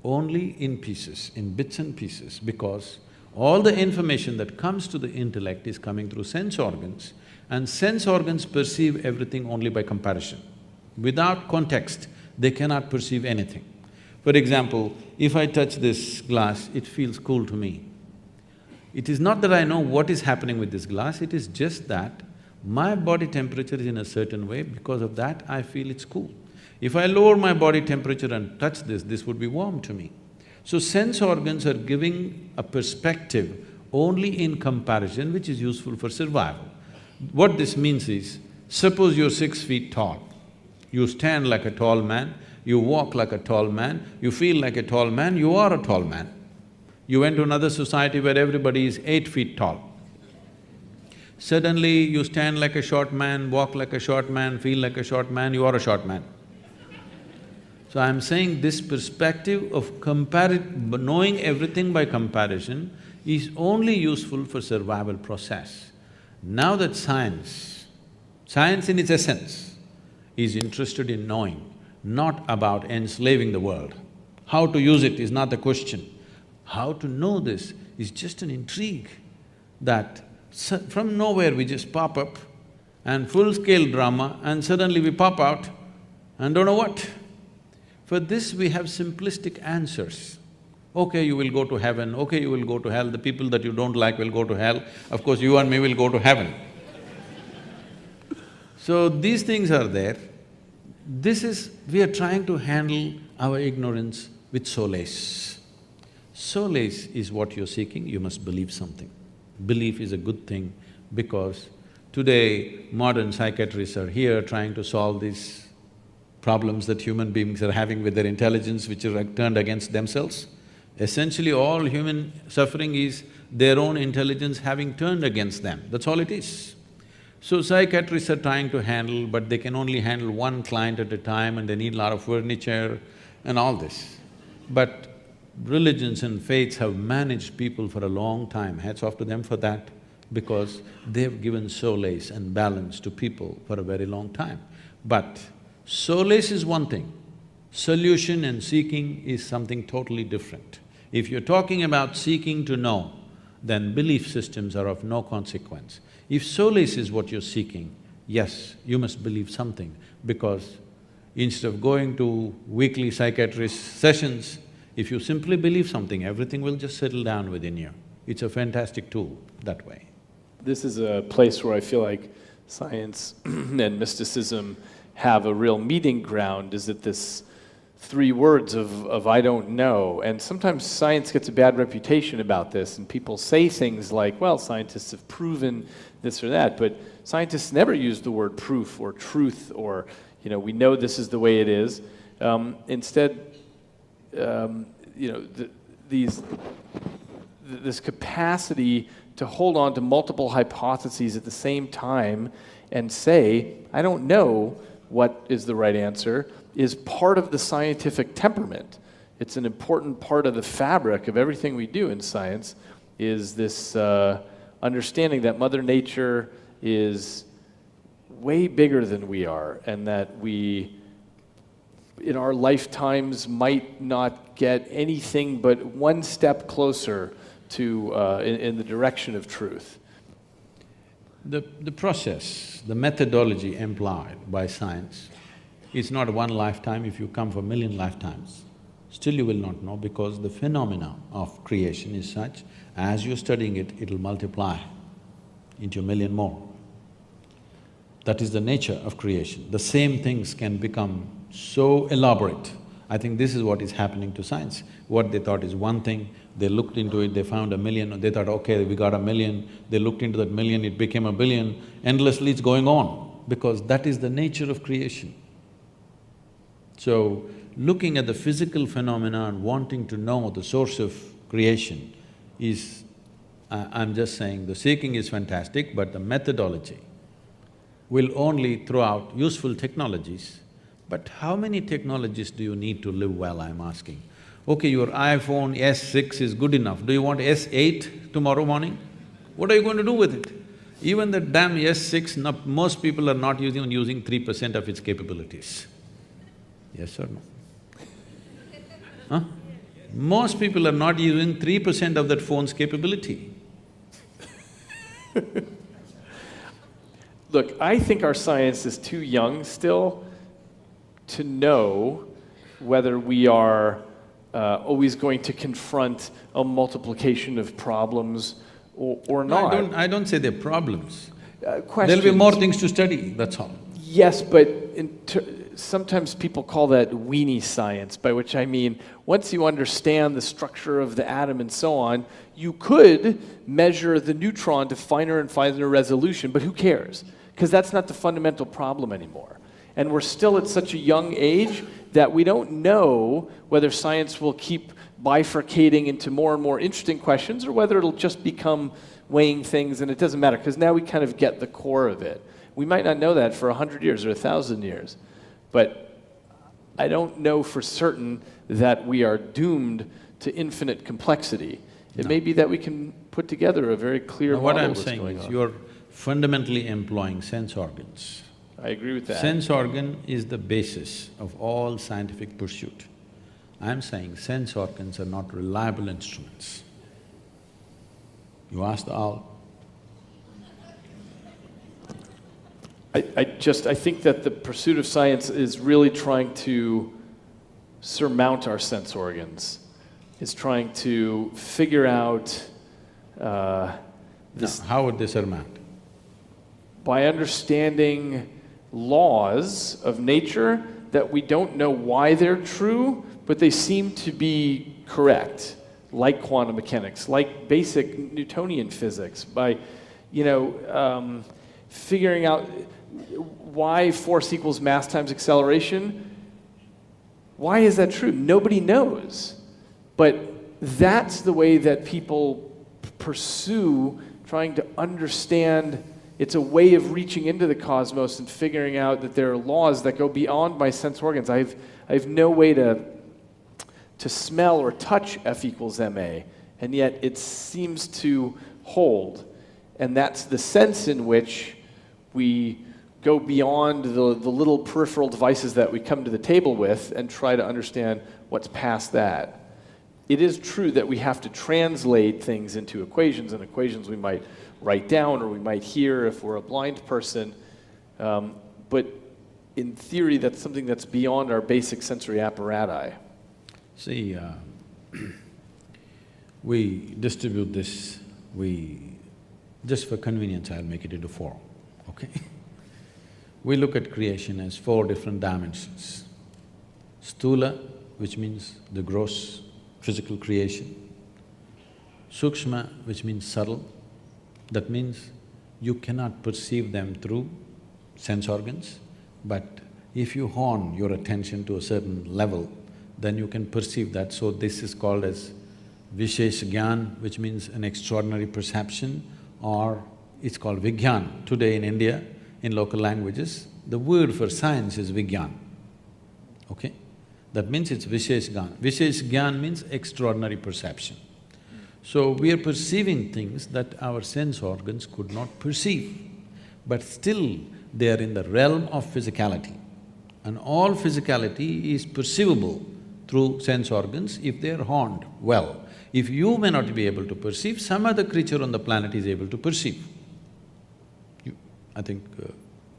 only in pieces, in bits and pieces, because all the information that comes to the intellect is coming through sense organs, and sense organs perceive everything only by comparison. Without context, they cannot perceive anything. For example, if I touch this glass, it feels cool to me. It is not that I know what is happening with this glass, it is just that my body temperature is in a certain way, because of that I feel it's cool. If I lower my body temperature and touch this would be warm to me. So sense organs are giving a perspective only in comparison, which is useful for survival. What this means is, suppose you're 6 feet tall, you stand like a tall man, you walk like a tall man, you feel like a tall man, you are a tall man. You went to another society where everybody is 8 feet tall. Suddenly you stand like a short man, walk like a short man, feel like a short man, you are a short man. So I'm saying this perspective of knowing everything by comparison is only useful for survival process. Now that science in its essence is interested in knowing, not about enslaving the world. How to use it is not the question. How to know this is just an intrigue that from nowhere we just pop up and full-scale drama and suddenly we pop out and don't know what. For this we have simplistic answers. Okay, you will go to heaven, okay, you will go to hell, the people that you don't like will go to hell, of course you and me will go to heaven. So these things are there. We are trying to handle our ignorance with solace. Solace is what you're seeking, you must believe something. Belief is a good thing because today modern psychiatrists are here trying to solve these problems that human beings are having with their intelligence, which are turned against themselves. Essentially, all human suffering is their own intelligence having turned against them, that's all it is. So psychiatrists are trying to handle, but they can only handle one client at a time and they need a lot of furniture and all this. But religions and faiths have managed people for a long time, hats off to them for that, because they've given solace and balance to people for a very long time. But solace is one thing, solution and seeking is something totally different. If you're talking about seeking to know, then belief systems are of no consequence. If solace is what you're seeking, yes, you must believe something, because instead of going to weekly psychiatrist sessions, if you simply believe something, everything will just settle down within you. It's a fantastic tool that way. This is a place where I feel like science and mysticism have a real meeting ground, is that this 3 words of I don't know. And sometimes science gets a bad reputation about this, and people say things like, well, scientists have proven this or that, but scientists never use the word proof or truth or, we know this is the way it is. Instead, this capacity to hold on to multiple hypotheses at the same time and say, I don't know what is the right answer, is part of the scientific temperament. It's an important part of the fabric of everything we do in science, is this understanding that Mother Nature is way bigger than we are, and that we, in our lifetimes, might not get anything but one step closer to in the direction of truth. The process, the methodology employed by science, it's not one lifetime. If you come for 1,000,000 lifetimes, still you will not know, because the phenomena of creation is such, as you're studying it, it'll multiply into 1,000,000 more. That is the nature of creation. The same things can become so elaborate. I think this is what is happening to science. What they thought is one thing, they looked into it, they found a million, they thought, okay, we got a million, they looked into that million, it became a billion, endlessly it's going on, because that is the nature of creation. So, looking at the physical phenomenon, wanting to know the source of creation is… I'm just saying, the seeking is fantastic, but the methodology will only throw out useful technologies. But how many technologies do you need to live well, I'm asking? Okay, your iPhone S6 is good enough, do you want S8 tomorrow morning? What are you going to do with it? Even the damn S6, most people are not using 3% of its capabilities. Yes or no? Huh? Most people are not using 3% of that phone's capability. Look, I think our science is too young still to know whether we are always going to confront a multiplication of problems or not. No, I don't say they're problems. Questions. There'll be more things to study, that's all. Yes, but sometimes people call that weenie science, by which I mean, once you understand the structure of the atom and so on, you could measure the neutron to finer and finer resolution, but who cares? Because that's not the fundamental problem anymore. And we're still at such a young age that we don't know whether science will keep bifurcating into more and more interesting questions or whether it'll just become weighing things and it doesn't matter, because now we kind of get the core of it. We might not know that for 100 years or 1,000 years, but I don't know for certain that we are doomed to infinite complexity. It may be that we can put together a very clear model What I'm of what's saying going is, on. you're fundamentally employing sense organs. I agree with that. Sense organ is the basis of all scientific pursuit. I'm saying sense organs are not reliable instruments. You ask the owl. I think that the pursuit of science is really trying to surmount our sense organs. It's trying to figure out this… Now, how would they surmount? By understanding laws of nature that we don't know why they're true, but they seem to be correct, like quantum mechanics, like basic Newtonian physics, by, figuring out why force equals mass times acceleration. Why is that true? Nobody knows. But that's the way that people pursue trying to understand. It's a way of reaching into the cosmos and figuring out that there are laws that go beyond my sense organs. I have no way to smell or touch F equals ma, and yet it seems to hold. And that's the sense in which we go beyond the little peripheral devices that we come to the table with and try to understand what's past that. It is true that we have to translate things into equations, and equations we might write down or we might hear if we're a blind person, but in theory that's something that's beyond our basic sensory apparatus. See, we distribute this, just for convenience I'll make it into four, okay? We look at creation as four different dimensions. Sthula, which means the gross physical creation. Sukshma, which means subtle. That means you cannot perceive them through sense organs, but if you hone your attention to a certain level, then you can perceive that. So this is called as Vishesh Gyan, which means an extraordinary perception, or it's called Vigyan. Today in India, in local languages, the word for science is Vigyan, okay? That means it's Vishesh Gyan. Vishesh Gyan means extraordinary perception. So we are perceiving things that our sense organs could not perceive, but still they are in the realm of physicality. And all physicality is perceivable through sense organs if they are honed well. If you may not be able to perceive, some other creature on the planet is able to perceive. I think…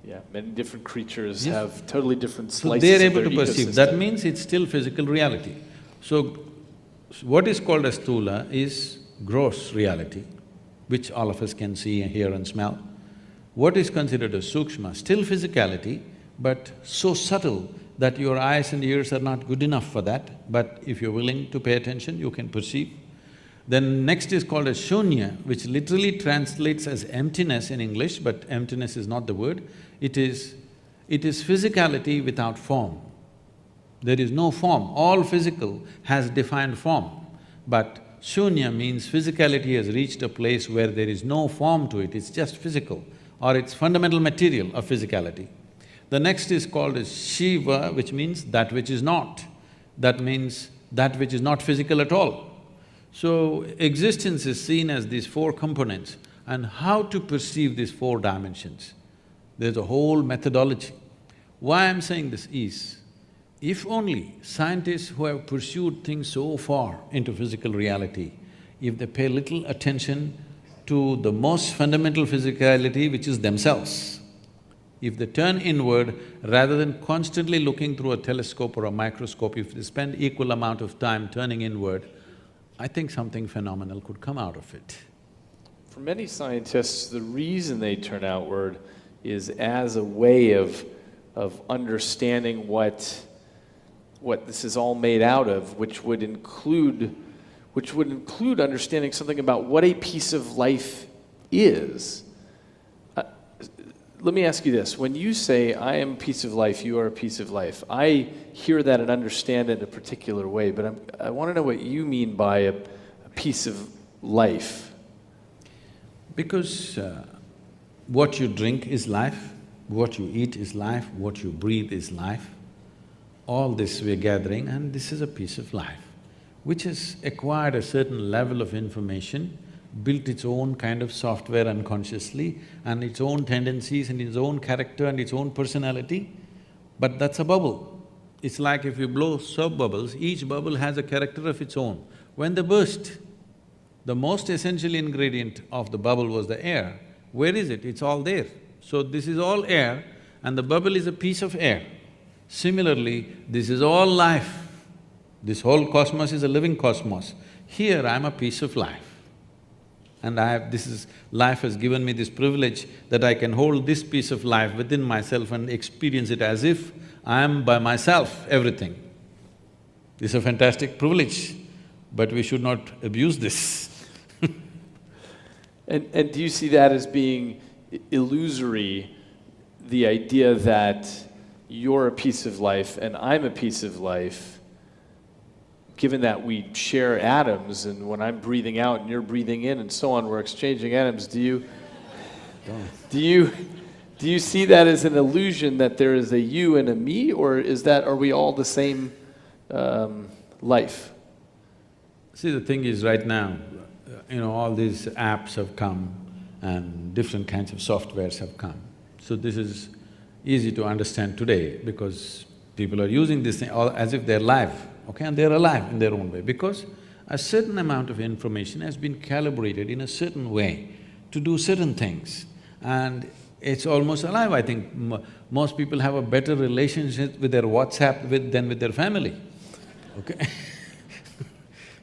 Yeah, many different creatures Yes. have totally different So slices they're of able their to perceive. ecosystem. That means it's still physical reality. So, what is called as sthula is gross reality, which all of us can see and hear and smell. What is considered as sukshma? Still physicality, but so subtle that your eyes and ears are not good enough for that, but if you're willing to pay attention, you can perceive. Then next is called as shunya, which literally translates as emptiness in English, but emptiness is not the word. It is physicality without form. There is no form. All physical has defined form, but shunya means physicality has reached a place where there is no form to it, it's just physical, or it's fundamental material of physicality. The next is called as Shiva, which means that which is not. That means that which is not physical at all. So, existence is seen as these four components, and how to perceive these four dimensions. There's a whole methodology. Why I'm saying this is, if only scientists who have pursued things so far into physical reality, if they pay little attention to the most fundamental physicality, which is themselves, if they turn inward rather than constantly looking through a telescope or a microscope, if they spend equal amount of time turning inward, I think something phenomenal could come out of it. For many scientists, the reason they turn outward is as a way of understanding what this is all made out of, which would include understanding something about what a piece of life is. Let me ask you this. When you say, I am a piece of life, you are a piece of life, I hear that and understand it in a particular way, but I want to know what you mean by a piece of life. Because what you drink is life, what you eat is life, what you breathe is life. All this we're gathering, and this is a piece of life, which has acquired a certain level of information, built its own kind of software unconsciously, and its own tendencies and its own character and its own personality, but that's a bubble. It's like if you blow soap bubbles, each bubble has a character of its own. When they burst, the most essential ingredient of the bubble was the air. Where is it? It's all there. So this is all air, and the bubble is a piece of air. Similarly, this is all life. This whole cosmos is a living cosmos. Here I'm a piece of life. And life has given me this privilege that I can hold this piece of life within myself and experience it as if I am by myself everything. This is a fantastic privilege, but we should not abuse this. And do you see that as being illusory, the idea that you're a piece of life and I'm a piece of life, given that we share atoms, and when I'm breathing out and you're breathing in and so on, we're exchanging atoms, do you see that as an illusion that there is a you and a me, or are we all the same life? See, the thing is right now, all these apps have come and different kinds of softwares have come. So this is easy to understand today because people are using this thing all as if they're live, okay? And they're alive in their own way because a certain amount of information has been calibrated in a certain way to do certain things, and it's almost alive. I think most people have a better relationship with their WhatsApp than with their family, okay?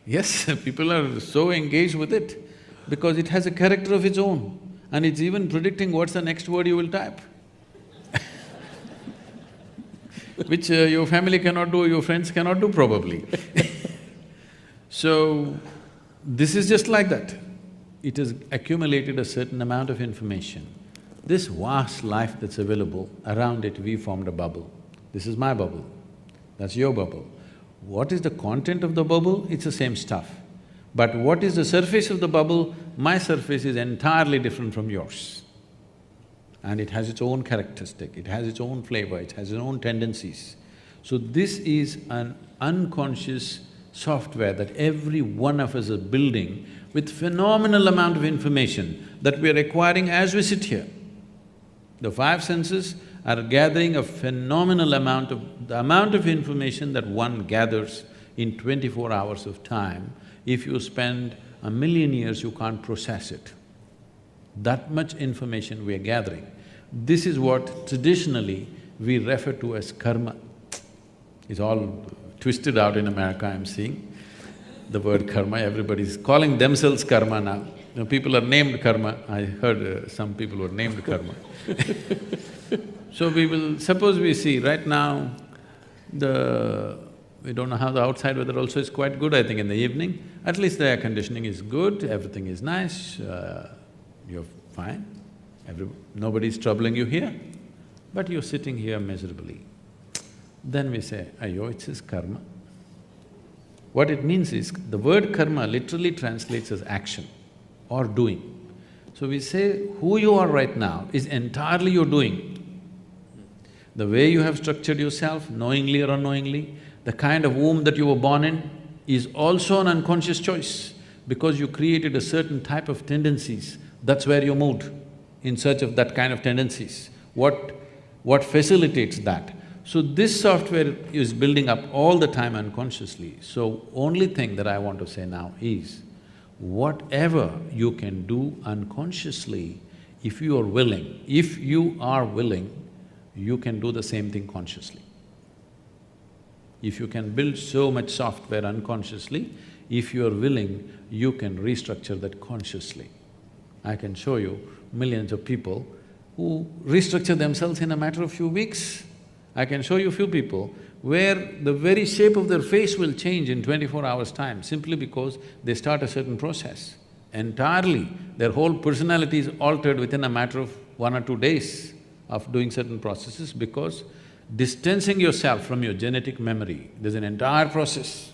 Yes, people are so engaged with it because it has a character of its own, and it's even predicting what's the next word you will type. Which your family cannot do, your friends cannot do probably. So, this is just like that. It has accumulated a certain amount of information. This vast life that's available, around it we formed a bubble. This is my bubble, that's your bubble. What is the content of the bubble? It's the same stuff. But what is the surface of the bubble? My surface is entirely different from yours. And it has its own characteristic, it has its own flavor, it has its own tendencies. So this is an unconscious software that every one of us is building with phenomenal amount of information that we are acquiring as we sit here. The five senses are gathering a phenomenal the amount of information that one gathers in 24 hours of time. If you spend 1,000,000 years, you can't process it. That much information we are gathering. This is what traditionally we refer to as karma. It's all twisted out in America, I'm seeing. The word karma, everybody's calling themselves karma now. Now, people are named karma. I heard some people were named karma. So suppose we see right now, we don't know how the outside weather also is quite good, I think in the evening. At least the air conditioning is good, everything is nice, you're fine. Nobody's troubling you here, but you're sitting here miserably. Then we say, "Ayyo, it's his karma." What it means is, the word karma literally translates as action or doing. So we say, who you are right now is entirely your doing. The way you have structured yourself, knowingly or unknowingly, the kind of womb that you were born in is also an unconscious choice, because you created a certain type of tendencies, that's where you moved, in search of that kind of tendencies. What facilitates that? So this software is building up all the time unconsciously. So only thing that I want to say now is, whatever you can do unconsciously, if you are willing, you can do the same thing consciously. If you can build so much software unconsciously, if you are willing, you can restructure that consciously. I can show you millions of people who restructure themselves in a matter of few weeks. I can show you few people where the very shape of their face will change in 24 hours' time, simply because they start a certain process. Entirely, their whole personality is altered within a matter of 1 or 2 days of doing certain processes, because distancing yourself from your genetic memory, there's an entire process.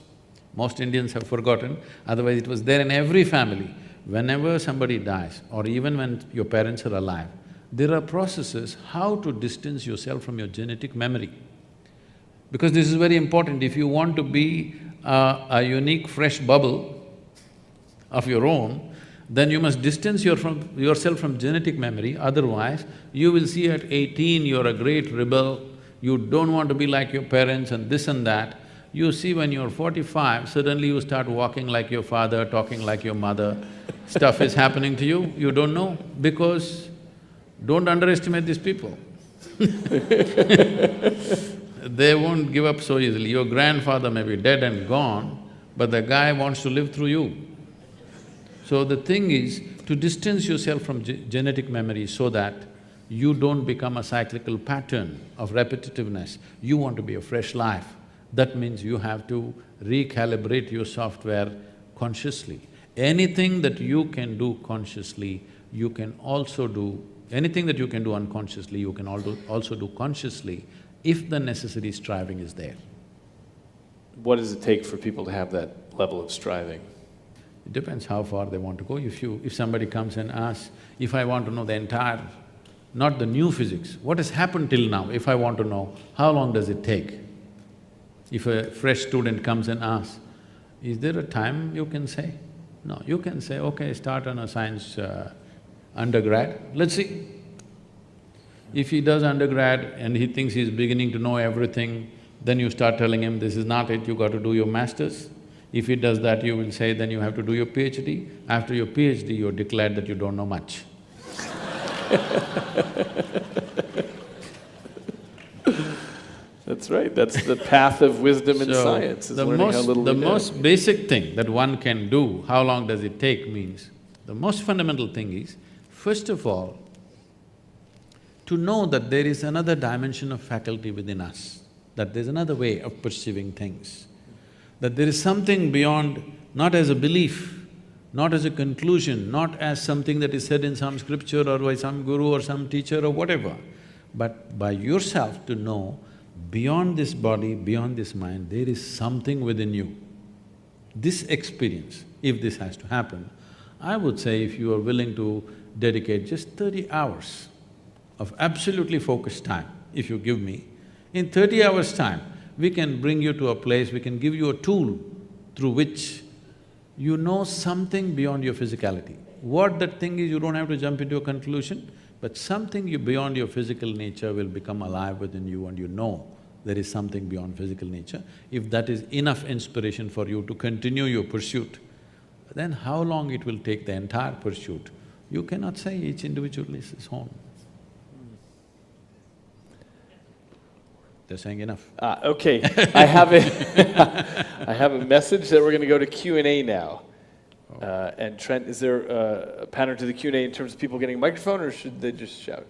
Most Indians have forgotten, otherwise it was there in every family. Whenever somebody dies, or even when your parents are alive, there are processes how to distance yourself from your genetic memory. Because this is very important. If you want to be a unique, fresh bubble of your own, then you must distance yourself from genetic memory, otherwise you will see at 18 you're a great rebel, you don't want to be like your parents and this and that. You see when you're 45, suddenly you start walking like your father, talking like your mother, stuff is happening to you, you don't know, because don't underestimate these people. They won't give up so easily. Your grandfather may be dead and gone, but the guy wants to live through you. So the thing is to distance yourself from genetic memory so that you don't become a cyclical pattern of repetitiveness. You want to be a fresh life. That means you have to recalibrate your software consciously. Anything that you can do consciously, you can also do… anything that you can do unconsciously, you can also do consciously, if the necessary striving is there. What does it take for people to have that level of striving? It depends how far they want to go. If somebody comes and asks, if I want to know the entire… not the new physics, what has happened till now, if I want to know, how long does it take? If a fresh student comes and asks, is there a time you can say? No, you can say, okay, start on a science undergrad, let's see. If he does undergrad and he thinks he's beginning to know everything, then you start telling him, this is not it, you got to do your masters. If he does that, you will say, then you have to do your PhD. After your PhD, you're declared that you don't know much. That's right, that's the path of wisdom and science, is learning how little we know. The most basic thing that one can do, how long does it take, means the most fundamental thing is, first of all, to know that there is another dimension of faculty within us, that there's another way of perceiving things, that there is something beyond, not as a belief, not as a conclusion, not as something that is said in some scripture or by some guru or some teacher or whatever, but by yourself to know, beyond this body, beyond this mind, there is something within you. This experience, if this has to happen, I would say if you are willing to dedicate just 30 hours of absolutely focused time, if you give me, in 30 hours' time, we can bring you to a place, we can give you a tool through which you know something beyond your physicality. What that thing is, you don't have to jump into a conclusion, but something beyond your physical nature will become alive within you and you know there is something beyond physical nature. If that is enough inspiration for you to continue your pursuit, then how long it will take the entire pursuit, you cannot say, each individual is his own. They're saying enough. Okay, I have a… I have a message that we're going to go to Q&A now. And Trent, is there a pattern to the Q&A in terms of people getting a microphone, or should they just shout?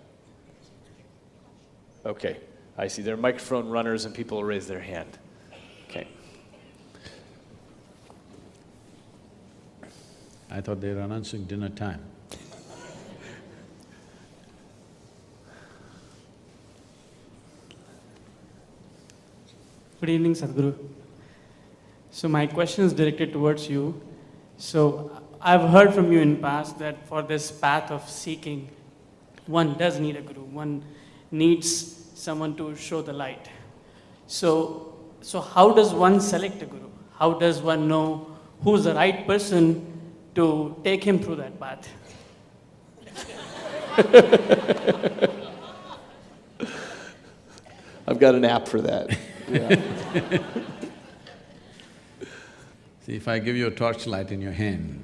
Okay, I see. There are microphone runners and people will raise their hand. Okay. I thought they were announcing dinner time. Good evening, Sadhguru. So my question is directed towards you. So I've heard from you in past that for this path of seeking, one does need a guru. One needs someone to show the light. So how does one select a guru? How does one know who's the right person to take him through that path? I've got an app for that. Yeah. See, if I give you a torchlight in your hand,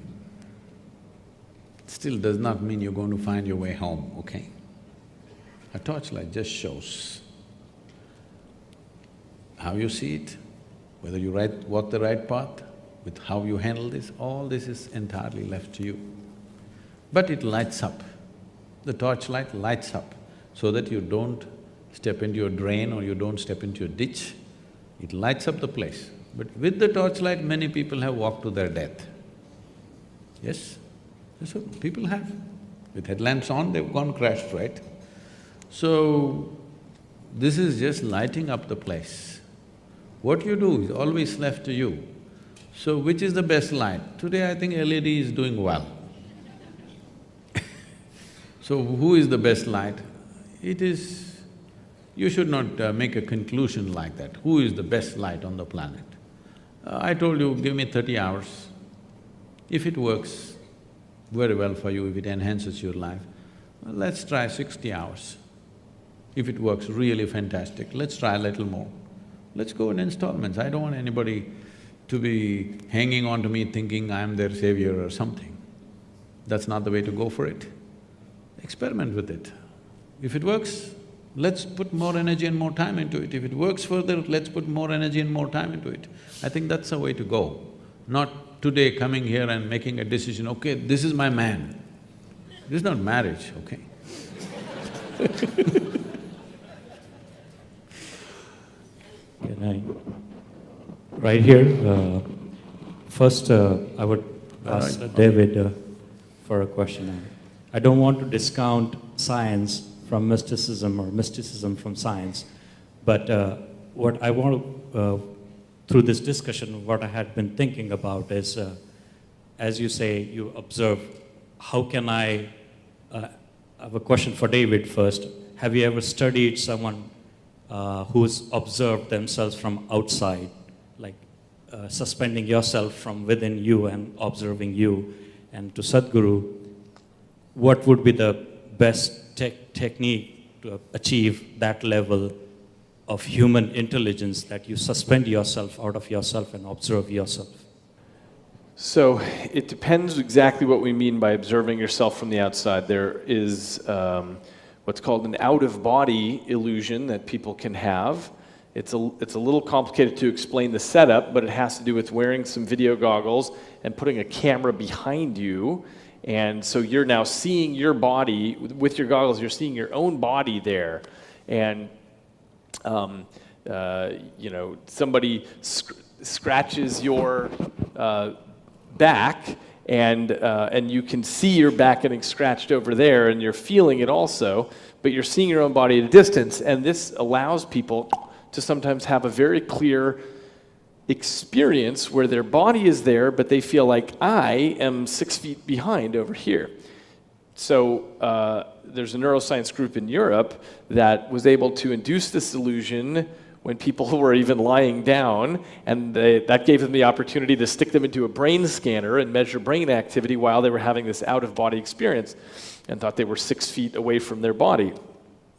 still does not mean you're going to find your way home, okay? A torchlight just shows how you see it, whether you walk the right path, with how you handle this, all this is entirely left to you. But it lights up. The torchlight lights up so that you don't step into a drain or you don't step into a ditch. It lights up the place. But with the torchlight, many people have walked to their death. Yes? That's what people have. With headlamps on, they've gone crashed, right? So, this is just lighting up the place. What you do is always left to you. So, which is the best light? Today, I think LED is doing well. So, who is the best light? It is… you should not make a conclusion like that. Who is the best light on the planet? I told you, give me 30 hours. If it works very well for you, if it enhances your life, well, let's try 60 hours. If it works really fantastic, let's try a little more. Let's go in installments. I don't want anybody to be hanging on to me thinking I'm their savior or something. That's not the way to go for it. Experiment with it. If it works, let's put more energy and more time into it. If it works further, let's put more energy and more time into it. I think that's the way to go. Not today coming here and making a decision, okay, this is my man. This is not marriage, okay? Can I… Right here, first I would ask David for a question. I don't want to discount science from mysticism or mysticism from science, but what I want to, through this discussion, what I had been thinking about is, as you say, you observe, how can I have a question for David first. Have you ever studied someone who's observed themselves from outside, like suspending yourself from within you and observing you? And to Sadhguru, what would be the best technique to achieve that level of human intelligence, that you suspend yourself out of yourself and observe yourself? So it depends exactly what we mean by observing yourself from the outside. There is what's called an out-of-body illusion that people can have. It's a little complicated to explain the setup, but it has to do with wearing some video goggles and putting a camera behind you. And so you're now seeing your body, with your goggles, you're seeing your own body there. And, you know, somebody scratches your back, and you can see your back getting scratched over there, and you're feeling it also, but you're seeing your own body at a distance. And this allows people to sometimes have a very clear experience where their body is there, but they feel like, I am 6 feet behind over here. So there's a neuroscience group in Europe that was able to induce this illusion when people were even lying down, and that gave them the opportunity to stick them into a brain scanner and measure brain activity while they were having this out-of-body experience, and thought they were 6 feet away from their body.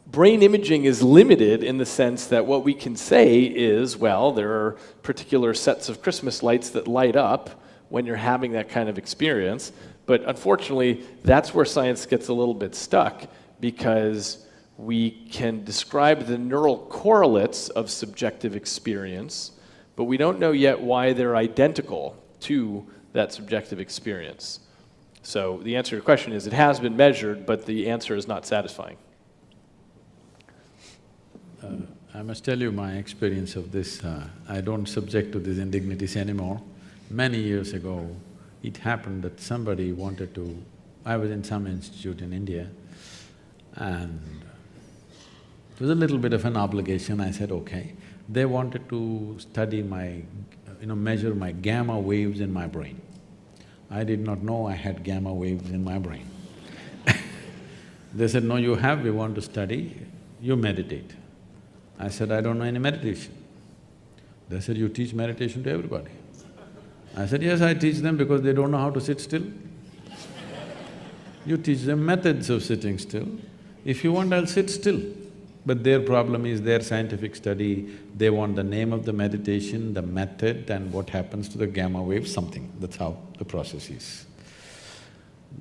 Brain imaging is limited in the sense that what we can say is, well, there are particular sets of Christmas lights that light up when you're having that kind of experience. But unfortunately, that's where science gets a little bit stuck, because we can describe the neural correlates of subjective experience, but we don't know yet why they're identical to that subjective experience. So the answer to your question is it has been measured, but the answer is not satisfying. I must tell you my experience of this. I don't subject to these indignities anymore. Many years ago, it happened that somebody wanted to… I was in some institute in India, and it was a little bit of an obligation. I said, okay. They wanted to study my… measure my gamma waves in my brain. I did not know I had gamma waves in my brain. They said, no, you have, we want to study, you meditate. I said, I don't know any meditation. They said, you teach meditation to everybody. I said, yes, I teach them because they don't know how to sit still. You teach them methods of sitting still. If you want, I'll sit still. But their problem is their scientific study, they want the name of the meditation, the method and what happens to the gamma wave, something. That's how the process is.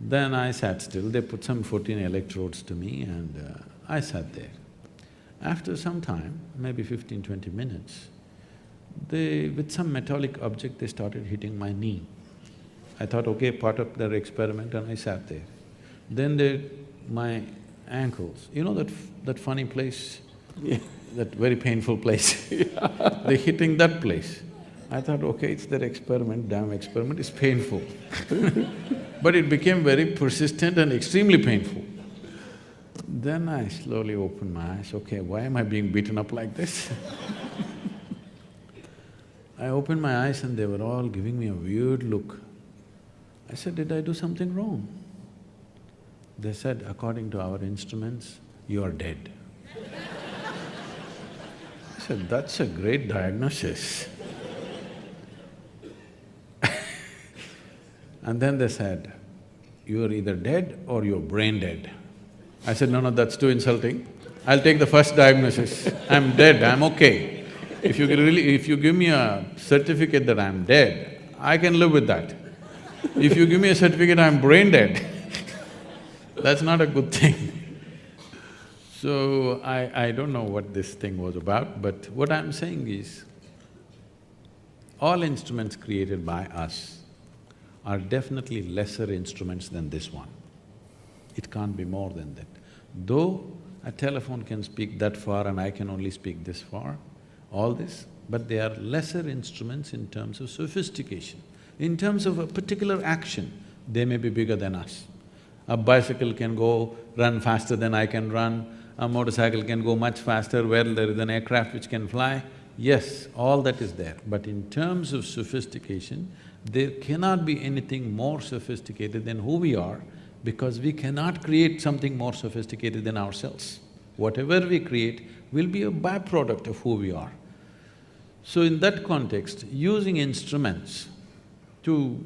Then I sat still, they put some 14 electrodes to me and I sat there. After some time, maybe 15–20 minutes, with some metallic object, they started hitting my knee. I thought, okay, part of their experiment, and I sat there. Then my ankles, you know that funny place? Yeah. That very painful place? They're hitting that place. I thought, okay, it's their experiment, damn experiment, it's painful. But it became very persistent and extremely painful. Then I slowly opened my eyes, okay, why am I being beaten up like this? I opened my eyes and they were all giving me a weird look. I said, did I do something wrong? They said, according to our instruments, you are dead. I said, that's a great diagnosis. And then they said, you're either dead or you're brain dead. I said, no, that's too insulting. I'll take the first diagnosis. I'm dead, I'm okay. If you give me a certificate that I'm dead, I can live with that. If you give me a certificate I'm brain dead, that's not a good thing. So I don't know what this thing was about, but what I'm saying is, all instruments created by us are definitely lesser instruments than this one. It can't be more than that. Though a telephone can speak that far and I can only speak this far, all this, but they are lesser instruments in terms of sophistication. In terms of a particular action, they may be bigger than us. A bicycle can run faster than I can run, a motorcycle can go much faster where there is an aircraft which can fly. Yes, all that is there, but in terms of sophistication, there cannot be anything more sophisticated than who we are, because we cannot create something more sophisticated than ourselves. Whatever we create will be a byproduct of who we are. So in that context, using instruments to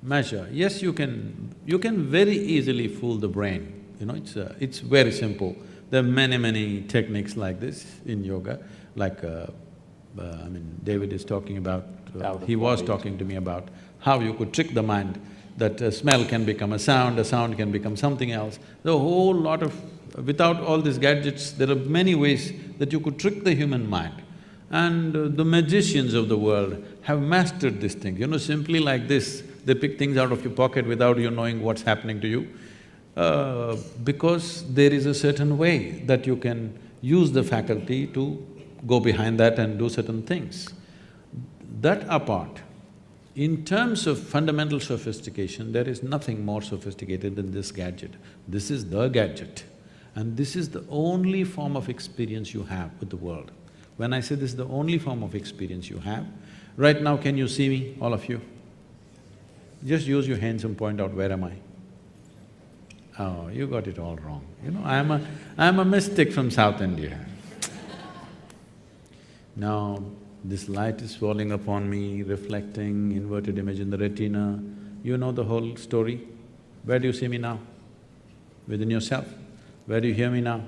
measure, yes, you can very easily fool the brain, it's very simple. There are many techniques like this in yoga, like David is talking about, he was talking to me about how you could trick the mind, that a smell can become a sound can become something else. The whole lot of… without all these gadgets, there are many ways that you could trick the human mind. And the magicians of the world have mastered this thing, simply like this, they pick things out of your pocket without you knowing what's happening to you. Because there is a certain way that you can use the faculty to go behind that and do certain things. That apart, in terms of fundamental sophistication, there is nothing more sophisticated than this gadget. This is the gadget, and this is the only form of experience you have with the world. When I say this is the only form of experience you have, right now can you see me, all of you? Just use your hands and point out, where am I? Oh, you got it all wrong. I'm a mystic from South India. Now, this light is falling upon me, reflecting, inverted image in the retina. You know the whole story. Where do you see me now? Within yourself. Where do you hear me now?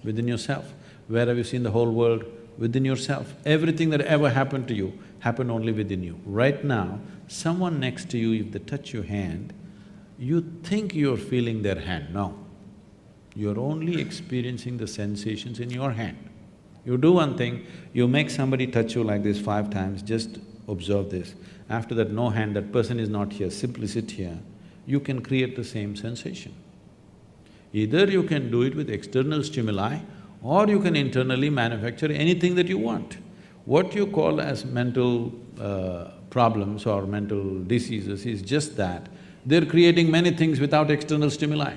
Within yourself. Where have you seen the whole world? Within yourself. Everything that ever happened to you happened only within you. Right now, someone next to you, if they touch your hand, you think you're feeling their hand. No. You're only experiencing the sensations in your hand. You do one thing, you make somebody touch you like this 5 times, just observe this. After that, no hand, that person is not here, simply sit here, you can create the same sensation. Either you can do it with external stimuli or you can internally manufacture anything that you want. What you call as mental problems or mental diseases is just that they're creating many things without external stimuli.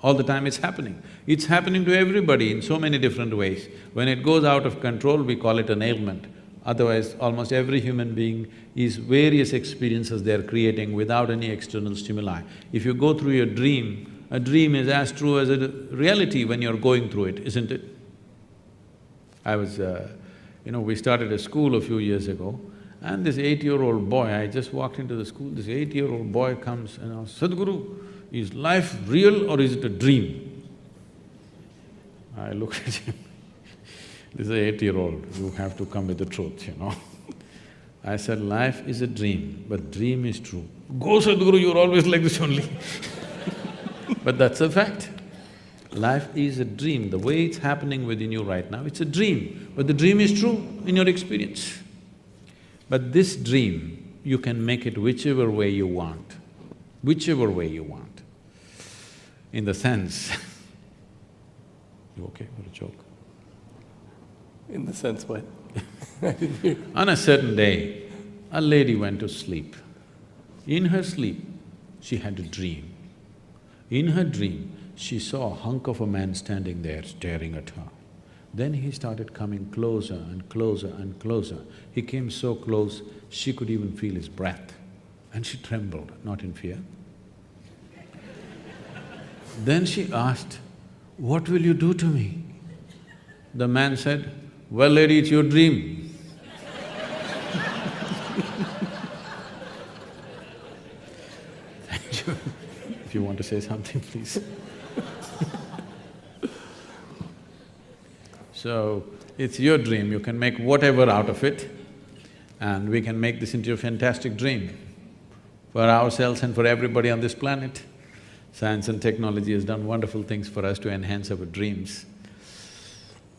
All the time it's happening. It's happening to everybody in so many different ways. When it goes out of control, we call it an ailment. Otherwise, almost every human being is various experiences they're creating without any external stimuli. If you go through your dream, a dream is as true as a reality when you're going through it, isn't it? We started a school a few years ago, and this 8-year-old boy, I just walked into the school, this 8-year-old boy comes and asks, "Sadhguru, is life real or is it a dream?" I looked at him, this is an 8-year-old, you have to come with the truth, I said, "Life is a dream, but dream is true." "Go, Sadhguru, you're always like this only." But that's a fact. Life is a dream. The way it's happening within you right now, it's a dream, but the dream is true in your experience. But this dream, you can make it whichever way you want, whichever way you want. In the sense you okay for a joke? In the sense what? On a certain day, a lady went to sleep. In her sleep, she had a dream. In her dream, she saw a hunk of a man standing there staring at her. Then he started coming closer and closer and closer. He came so close, she could even feel his breath. And she trembled, not in fear. Then she asked, "What will you do to me?" The man said, "Well, lady, it's your dream." Thank you. If you want to say something, please. So, it's your dream, you can make whatever out of it, and we can make this into a fantastic dream for ourselves and for everybody on this planet. Science and technology has done wonderful things for us to enhance our dreams,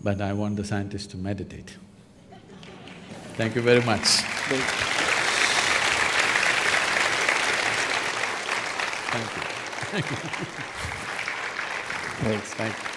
but I want the scientists to meditate. Thank you very much. Thank you. Thank you. Thanks. Thank you.